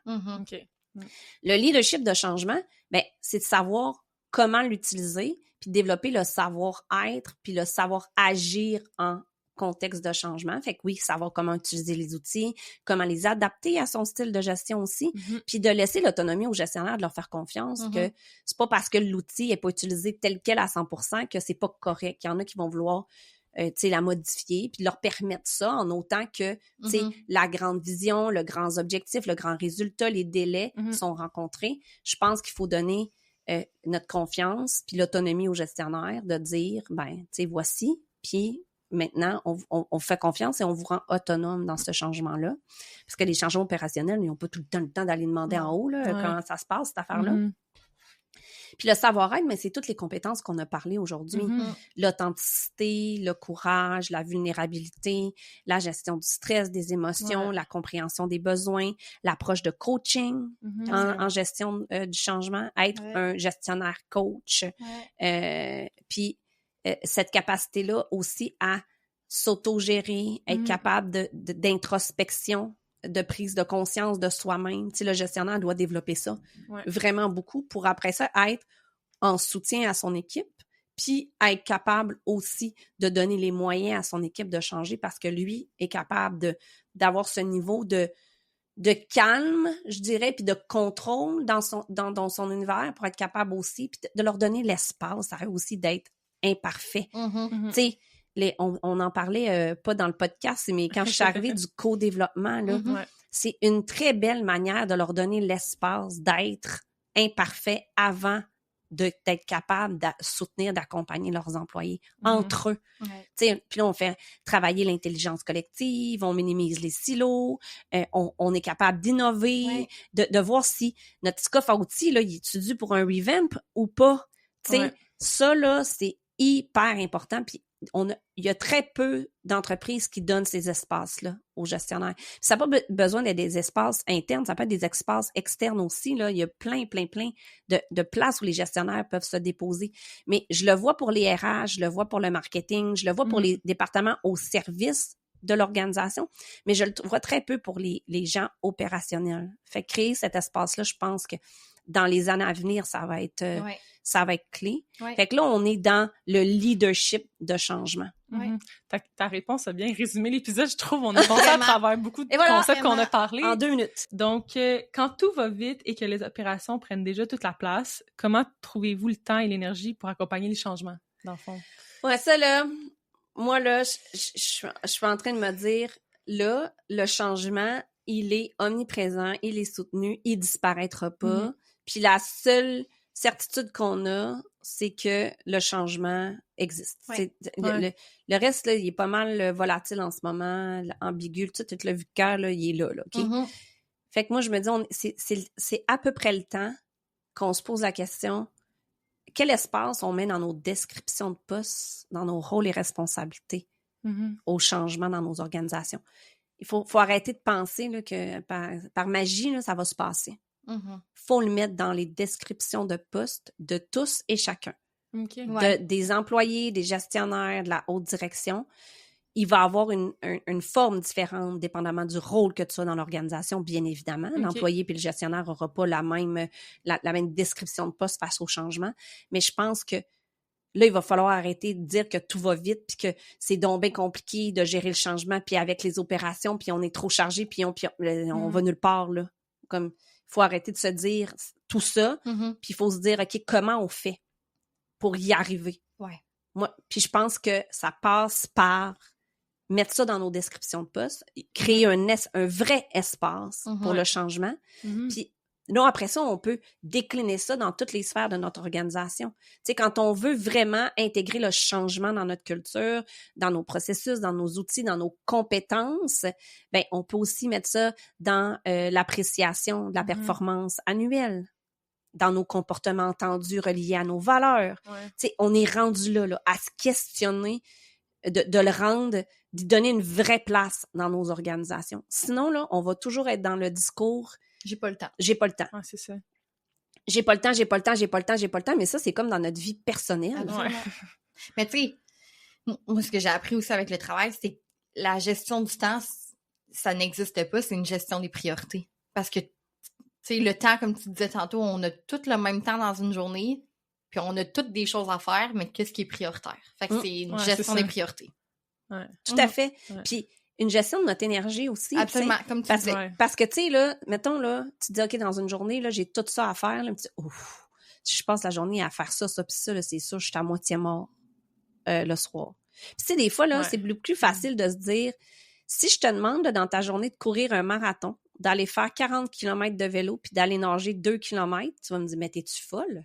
Le leadership de changement, ben, c'est de savoir comment l'utiliser, puis développer le savoir-être, puis le savoir-agir en contexte de changement. Fait que oui, savoir comment utiliser les outils, comment les adapter à son style de gestion aussi, puis de laisser l'autonomie aux gestionnaires, de leur faire confiance que c'est pas parce que l'outil est pas utilisé tel quel à 100% que c'est pas correct. Il y en a qui vont vouloir la modifier, puis leur permettre ça en autant que la grande vision, le grand objectif, le grand résultat, les délais sont rencontrés. Je pense qu'il faut donner notre confiance puis l'autonomie aux gestionnaires de dire, ben, tu sais, voici, puis maintenant, on fait confiance et on vous rend autonome dans ce changement-là. Parce que les changements opérationnels, ils n'ont pas tout le temps d'aller demander en haut là, comment ça se passe, cette affaire-là. Puis le savoir-être, mais c'est toutes les compétences qu'on a parlé aujourd'hui. L'authenticité, le courage, la vulnérabilité, la gestion du stress, des émotions, la compréhension des besoins, l'approche de coaching en gestion du changement, être un gestionnaire coach. Puis cette capacité-là aussi à s'auto-gérer, être capable d'introspection, de prise de conscience de soi-même. Tu sais, le gestionnaire doit développer ça vraiment beaucoup pour après ça être en soutien à son équipe, puis être capable aussi de donner les moyens à son équipe de changer parce que lui est capable d'avoir ce niveau de calme, je dirais, puis de contrôle dans son univers pour être capable aussi, puis de leur donner l'espace, ça arrive aussi d'être imparfait. Tu sais, on en parlait pas dans le podcast, mais quand je suis arrivée du co-développement, là, c'est une très belle manière de leur donner l'espace d'être imparfait avant d'être capable de soutenir, d'accompagner leurs employés entre eux. Puis là, on fait travailler l'intelligence collective, on minimise les silos, on est capable d'innover, de voir si notre petit coffre à outils, là, il est dû pour un revamp ou pas. Ça, là, c'est hyper important. Puis il y a très peu d'entreprises qui donnent ces espaces-là aux gestionnaires. Puis ça n'a pas besoin d'être des espaces internes, ça peut être des espaces externes aussi. Là. Il y a plein de places où les gestionnaires peuvent se déposer. Mais je le vois pour les RH, je le vois pour le marketing, je le vois pour les départements au service de l'organisation, mais je le vois très peu pour les gens opérationnels. Fait que créer cet espace-là, je pense que dans les années à venir, ça va être clé. Fait que là, on est dans le leadership de changement. Ta réponse a bien résumé l'épisode, je trouve. On a passé à travers beaucoup de concepts qu'on a parlé. En 2 minutes. Donc, quand tout va vite et que les opérations prennent déjà toute la place, comment trouvez-vous le temps et l'énergie pour accompagner les changements, dans le fond? Ouais, ça, là, moi, là, je suis en train de me dire, là, le changement, il est omniprésent, il est soutenu, il disparaîtra pas. Puis la seule certitude qu'on a, c'est que le changement existe. Ouais. Le reste, là, il est pas mal volatile en ce moment, ambigu, tout le vu de cœur, là, il est là, OK? Fait que moi, je me dis, c'est à peu près le temps qu'on se pose la question, quel espace on met dans nos descriptions de postes, dans nos rôles et responsabilités au changement dans nos organisations? Il faut arrêter de penser là, que par magie, là, ça va se passer. Faut le mettre dans les descriptions de postes de tous et chacun. Okay. Des employés, des gestionnaires, de la haute direction. Il va avoir une forme différente dépendamment du rôle que tu as dans l'organisation, bien évidemment. Okay. L'employé puis le gestionnaire n'aura pas la même description de poste face au changement. Mais je pense que là, il va falloir arrêter de dire que tout va vite puis que c'est donc bien compliqué de gérer le changement puis avec les opérations puis on est trop chargé puis on va nulle part, là. Comme, il faut arrêter de se dire tout ça puis il faut se dire, OK, comment on fait pour y arriver? Ouais. Puis je pense que ça passe par mettre ça dans nos descriptions de poste, créer un vrai espace pour le changement. Puis là, après ça, on peut décliner ça dans toutes les sphères de notre organisation. Tu sais, quand on veut vraiment intégrer le changement dans notre culture, dans nos processus, dans nos outils, dans nos compétences, ben on peut aussi mettre ça dans l'appréciation de la performance annuelle, dans nos comportements entendus reliés à nos valeurs. Tu sais, on est rendu là, à se questionner, de le rendre, d'y donner une vraie place dans nos organisations. Sinon, là, on va toujours être dans le discours « J'ai pas le temps ». Ouais, c'est ça. J'ai pas le temps, mais ça, c'est comme dans notre vie personnelle. Ouais. Mais tu sais, moi, ce que j'ai appris aussi avec le travail, c'est que la gestion du temps, ça n'existe pas, c'est une gestion des priorités. Parce que, tu sais, le temps, comme tu disais tantôt, on a tout le même temps dans une journée, puis on a toutes des choses à faire, mais qu'est-ce qui est prioritaire? Fait que c'est une gestion des priorités. Ouais. Tout à fait. Ouais. Puis une gestion de notre énergie aussi. Absolument, comme tu disais. Parce que, tu sais, là, mettons, là, tu te dis, OK, dans une journée, là, j'ai tout ça à faire. Là, tu dis, ouf, si je passe la journée à faire ça, puis ça, là, c'est sûr, je suis à moitié mort le soir. Puis, tu sais, des fois, là, c'est plus facile de se dire, si je te demande, là, dans ta journée, de courir un marathon, d'aller faire 40 km de vélo puis d'aller nager 2 km, tu vas me dire, mais t'es-tu folle?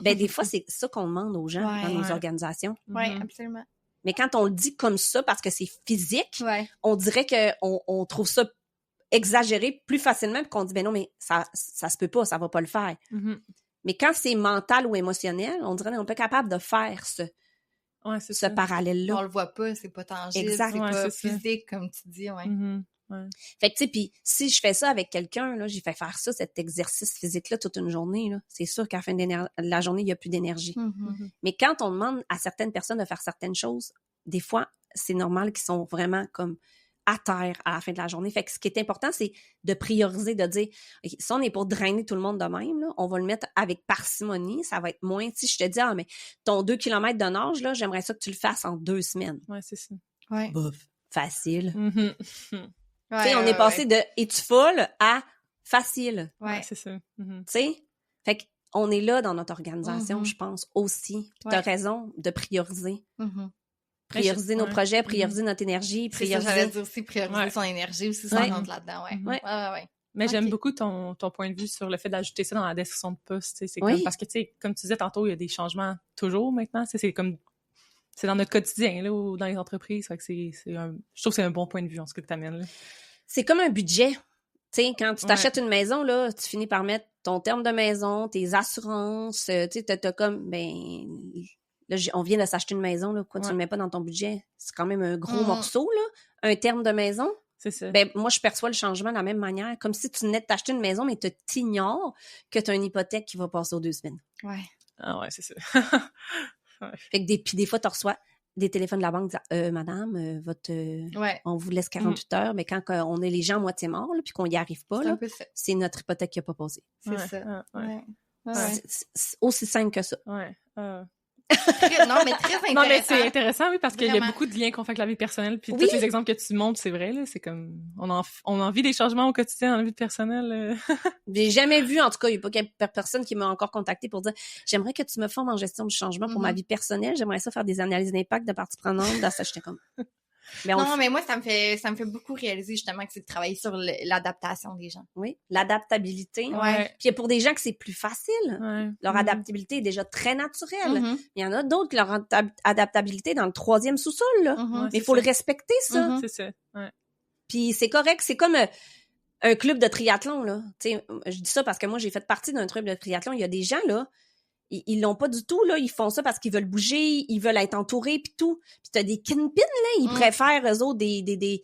Ben, des fois, c'est ça qu'on demande aux gens dans nos organisations. Oui, absolument. Mais quand on le dit comme ça, parce que c'est physique, on dirait qu'on trouve ça exagéré plus facilement puis qu'on dit, ben non, mais ça se peut pas, ça va pas le faire. Mais quand c'est mental ou émotionnel, on dirait qu'on n'est pas capable de faire ce parallèle-là. On le voit pas, c'est pas tangible, c'est pas physique, comme tu dis, Fait que, tu sais, puis si je fais ça avec quelqu'un, là, j'ai fait faire ça, cet exercice physique-là, toute une journée, là, c'est sûr qu'à la fin de la journée, il n'y a plus d'énergie. Mais quand on demande à certaines personnes de faire certaines choses, des fois, c'est normal qu'ils sont vraiment comme à terre à la fin de la journée. Fait que ce qui est important, c'est de prioriser, de dire, okay, si on est pour drainer tout le monde de même, là, on va le mettre avec parcimonie, ça va être moins. Si je te dis, mais ton 2 km de nage, là, j'aimerais ça que tu le fasses en 2 semaines. Ouais, c'est ça. Ouais. Bof, facile. Tu sais, on est passé de « es-tu folle » à « facile ». Ouais, c'est ça. Tu sais? Fait qu'on est là dans notre organisation, je pense, aussi. Puis t'as raison de prioriser. Prioriser nos projets, prioriser notre énergie, prioriser... C'est ça, j'allais dire aussi, prioriser son énergie aussi, ça rentre là-dedans, ouais. Mais j'aime beaucoup ton point de vue sur le fait d'ajouter ça dans la description de poste. C'est comme, parce que, tu sais, comme tu disais tantôt, il y a des changements toujours maintenant. C'est comme... C'est dans notre quotidien, là, ou dans les entreprises. Fait que je trouve que c'est un bon point de vue, en ce que tu amènes, là. C'est comme un budget. Tu sais, quand tu t'achètes une maison, là, tu finis par mettre ton terme de maison, tes assurances, tu sais, t'as comme, ben, là, on vient de s'acheter une maison, là, pourquoi tu le mets pas dans ton budget? C'est quand même un gros morceau, là, un terme de maison. C'est ça. Ben, moi, je perçois le changement de la même manière, comme si tu venais de t'acheter une maison, mais tu t'ignores que tu as une hypothèque qui va passer aux 2 semaines. Ouais. Ah ouais, c'est ça. Fait que puis des fois, tu reçois des téléphones de la banque disant madame, on vous laisse 48 heures, mais quand on est les gens à moitié morts, puis qu'on n'y arrive pas, là, c'est notre hypothèque qui n'a pas posé. C'est ça. C'est aussi simple que ça. Ouais. Non, mais très intéressant. Non, mais c'est intéressant, oui, parce qu'il y a Vraiment. beaucoup de liens qu'on fait avec la vie personnelle. Puis Oui. tous les exemples que tu montres, c'est vrai, là. C'est comme, on en vit des changements au quotidien dans la vie personnelle. J'ai jamais vu, en tout cas, il n'y a pas personne qui m'a encore contacté pour dire « J'aimerais que tu me formes en gestion du changement pour ma vie personnelle. J'aimerais ça faire des analyses d'impact de parties prenantes. » Dans ça, j'étais comme... Mais Non, mais moi, ça me fait beaucoup réaliser, justement, que c'est de travailler sur l'adaptation des gens. Oui, l'adaptabilité. Ouais. Puis pour des gens que c'est plus facile, Ouais. leur adaptabilité est déjà très naturelle. Mhm. Il y en a d'autres que leur adaptabilité est dans le 3e sous-sol, là. Mhm. Ouais, Mais il c'est faut ça. le respecter, ça. Mhm. C'est ça, ouais. Puis c'est correct, c'est comme un club de triathlon, là. Tu sais, je dis ça parce que moi, j'ai fait partie d'un club de triathlon. Il y a des gens, là, ils l'ont pas du tout, là. Ils font ça parce qu'ils veulent bouger, ils veulent être entourés, puis tout. Puis t'as des kingpins, là, ils préfèrent, eux autres, des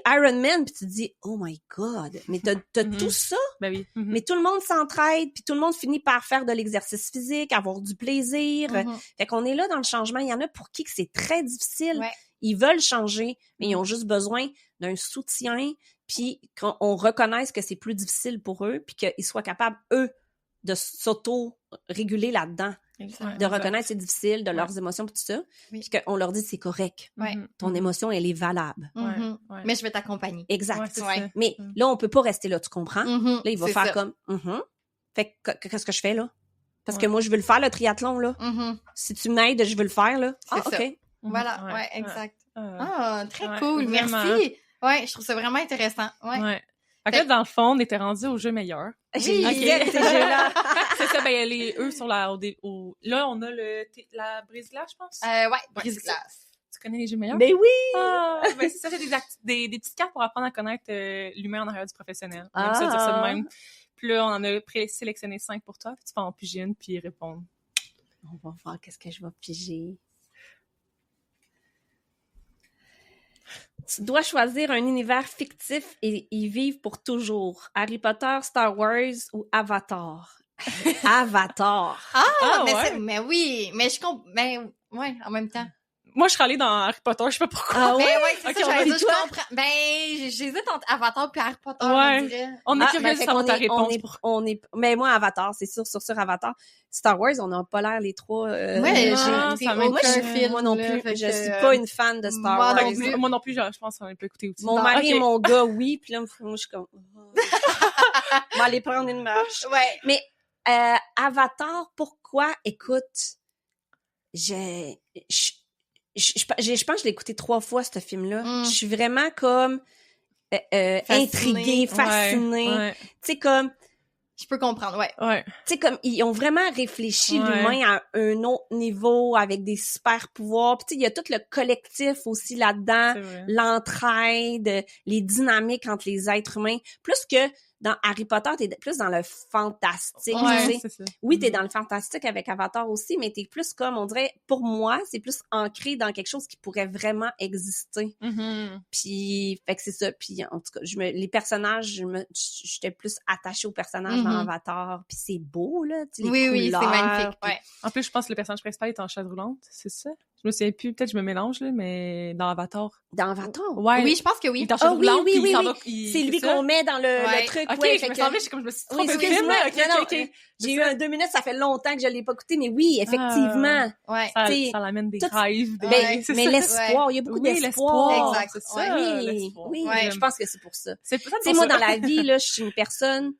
Ironman, puis tu te dis, oh my God, mais t'as tout ça, Ben oui. Mhm. mais tout le monde s'entraide, puis tout le monde finit par faire de l'exercice physique, avoir du plaisir. Mhm. Fait qu'on est là dans le changement. Il y en a pour qui que c'est très difficile. Ouais. Ils veulent changer, mais ils ont juste besoin d'un soutien, puis qu'on reconnaisse que c'est plus difficile pour eux, puis qu'ils soient capables, eux, de s'auto-réguler là-dedans, Ouais, de exact. reconnaître c'est difficile, de leurs émotions, puis tout ça, Oui. puis qu'on leur dit c'est correct. Ouais. Mhm. Ton Mhm. émotion, elle est valable. Mhm. Ouais. Mais je vais t'accompagner. Exact. Ouais, c'est Ouais. ça. Mais Mm. là, on peut pas rester là, tu comprends? Mhm. Là, il va C'est faire ça. comme, Fait que qu'est-ce que je fais, là? Parce que Ouais. moi, je veux le faire, le triathlon, là. Mhm. Si tu m'aides, je veux le faire, là. C'est Ah, ça. OK. Voilà, Ouais. ouais, exact. Ouais. Ah, très Ouais, cool, vraiment. merci. Ouais, je trouve ça vraiment intéressant. Ouais. Ouais. Fait que là, dans le fond, on était rendu au jeu meilleur. J'ai Ok. misé ces jeux-là. C'est ça, ben, eux sur la, là, on a la brise-glace, je pense. Ouais, Ouais, brise-glace. Tu connais les jeux meilleurs? Mais oui! Ah, ben, c'est ça, c'est des petites cartes pour apprendre à connaître l'humain en arrière du professionnel. On aime ça dire ça de même. Puis là, on en a présélectionné 5 pour toi, puis tu peux en piger une, puis répondre. On va voir qu'est-ce que je vais piger. Tu dois choisir un univers fictif et y vivre pour toujours. Harry Potter, Star Wars ou Avatar? Avatar. Ah, mais, ouais. mais oui, mais ben, ouais, en même temps. Moi, je serais allée dans Harry Potter, je sais pas pourquoi. Ah Ben ouais? ouais, c'est Ok, ça, on j'allais va- dire, toi? je comprends. Ben, j'hésite entre Avatar puis Harry Potter, Ouais. on dirait. On est curieux ben, de fait savoir qu'on ta est- réponse. mais moi, Avatar, c'est sûr, sur Avatar. Star Wars, on n'a pas l'air les trois. Ouais, non, j'ai ça écouté m'intéresse. aucun film. Moi non là, plus. fait Je que, suis pas une fan de Star moi Wars. non plus. Moi non plus, je pense qu'on peut écouter aussi. Mon Bon, mari ok. et mon gars, oui. Puis là, moi, je suis comme... On va aller prendre une marche. Ouais. Mais Avatar, pourquoi? Écoute, je pense que je l'ai écouté 3 fois, ce film-là. Mm. Je suis vraiment comme intriguée, fascinée. Ouais, Tu sais, comme... Je peux comprendre, ouais. ouais. Tu sais, comme, ils ont vraiment réfléchi Ouais. l'humain à un autre niveau avec des super pouvoirs. Puis, tu sais, il y a tout le collectif aussi là-dedans, C'est vrai. l'entraide, les dynamiques entre les êtres humains. Plus que dans Harry Potter, t'es plus dans le fantastique, Ouais, tu sais. c'est ça. Oui, t'es dans le fantastique avec Avatar aussi, mais t'es plus comme, on dirait, pour moi, c'est plus ancré dans quelque chose qui pourrait vraiment exister. Mhm. Puis, fait que c'est ça. Puis, en tout cas, les personnages, j'étais plus attachée aux personnages dans Mhm. Avatar. Puis c'est beau, là, tu sais, les Oui, oui, c'est couleurs, magnifique. puis- Ouais. En plus, je pense que le personnage principal est en chaise roulante, c'est ça? Je me souviens plus, peut-être que je me mélange, là, mais dans Avatar. Dans Avatar. Ouais. Oui, je pense que Il oui. est en chaise Ah oui, roulante, oui, puis oui, il s'en oui. va, C'est lui ça? qu'on met dans Ouais. le truc. Ok, ouais, je fait me que- semblais, je me suis Oui, trompée de film, excuse-moi. là. Ok, Non, non, ok, ok. J'ai eu un 2 minutes, ça fait longtemps que je l'ai pas écouté, mais oui, effectivement. Ouais. Ça, T'sais, ça l'amène des tout- rêves. Des... Ben, c'est mais ça. l'espoir, il y a beaucoup Oui, d'espoir. l'espoir. Exact. C'est ça, Ouais. Oui, l'espoir. oui, Ouais. je pense que c'est pour ça. C'est pour ça. Tu sais, moi, dans la vie, là, je suis une personne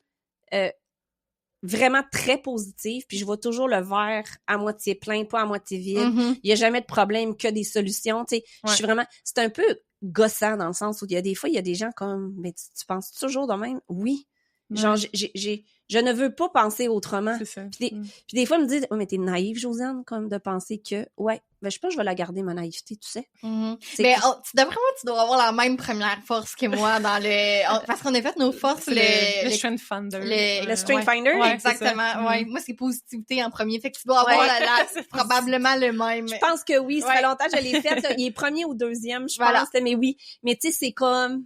vraiment très positive, puis je vois toujours le verre à moitié plein, pas à moitié vide. Mhm. Il y a jamais de problème, que des solutions, tu sais. Je suis vraiment... C'est un peu gossant dans le sens où il y a des fois, il y a des gens comme... Mais tu penses toujours de même? Oui. Genre, je ne veux pas penser autrement. C'est ça. Puis des fois, ils me disent, mais t'es naïve, Josiane, comme de penser que, ouais, ben, je sais pas, je vais la garder, ma naïveté, tu sais. Mhm. C'est Mais que- d'après moi, tu dois avoir la même première force que moi dans le... Parce qu'on a fait nos forces, le Strength Finder. le Strength Finder, ouais, exactement. c'est ça. Ouais. Moi, c'est positivité en premier. Fait que tu dois avoir C'est probablement le même. Je pense que oui, ça Ouais. fait longtemps que je l'ai fait. Là. Il est premier ou deuxième, je Voilà. pense. Là, mais oui. Mais tu sais, c'est comme...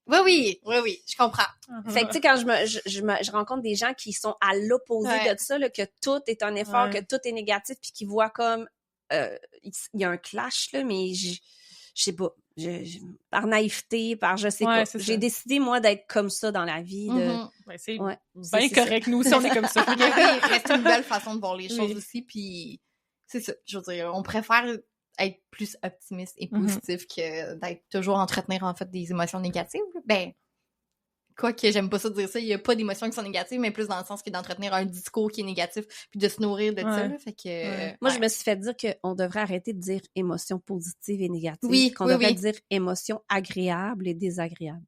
Oui, je comprends. Fait que tu sais, quand je rencontre des gens qui sont à l'opposé Ouais. de ça, là, que tout est un effort, Ouais. que tout est négatif, puis qui voient comme... il y a un clash, là, mais je sais pas. Par naïveté, par je sais Ouais, pas. c'est ça. J'ai décidé, moi, d'être comme ça dans la vie. De... Mhm. Ouais, c'est Ouais. bien C'est correct. Nous aussi, on est comme ça. Mais oui, mais c'est une belle façon de voir les choses Oui. aussi, puis c'est ça. Je veux dire, on préfère être plus optimiste et positif que d'être toujours entretenir, en fait, des émotions négatives. Ben, quoique j'aime pas ça dire ça, il y a pas d'émotions qui sont négatives, mais plus dans le sens que d'entretenir un discours qui est négatif, puis de se nourrir de ça, là, fait que... Moi, je me suis fait dire qu'on devrait arrêter de dire émotions positives et négatives. Oui, qu'on devrait dire émotions agréables et désagréables.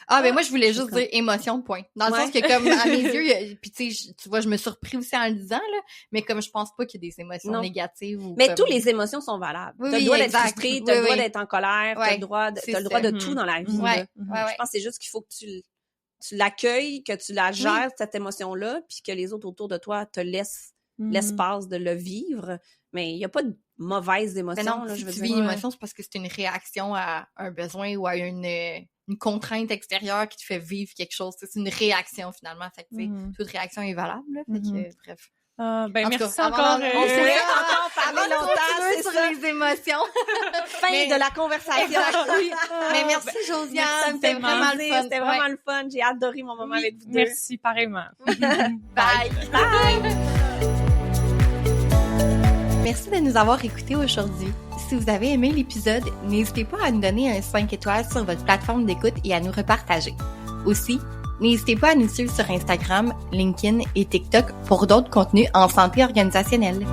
Ah, ben moi, je voulais juste dire émotion, point. Dans le sens que, comme, à mes yeux, puis tu sais, tu vois, je me suis surpris aussi en le disant, là, mais comme je pense pas qu'il y ait des émotions négatives ou... Mais comme... toutes les émotions sont valables. T'as le droit d'être frustré, t'as le droit d'être en colère, t'as le droit de tout dans la vie. Je pense que c'est juste qu'il faut que tu l'accueilles, que tu la gères, cette émotion-là, puis que les autres autour de toi te laissent l'espace de le vivre. Mais il n'y a pas de mauvaises émotions. Mais non, là, si je veux tu dire. vis une émotion, c'est parce que c'est une réaction à un besoin ou à une contrainte extérieure qui te fait vivre quelque chose. C'est une réaction, finalement. Fait que, toute réaction est valable. Là, fait que, bref. Ben, merci cas, encore. On pourrait encore parler longtemps sur les émotions. Fin de la conversation. Mais merci, Josiane. C'était vraiment le fun. C'était vraiment le fun. J'ai adoré mon moment avec vous deux. Merci, pareillement. Bye. Bye. Merci de nous avoir écoutés aujourd'hui. Si vous avez aimé l'épisode, n'hésitez pas à nous donner un 5 étoiles sur votre plateforme d'écoute et à nous repartager. Aussi, n'hésitez pas à nous suivre sur Instagram, LinkedIn et TikTok pour d'autres contenus en santé organisationnelle.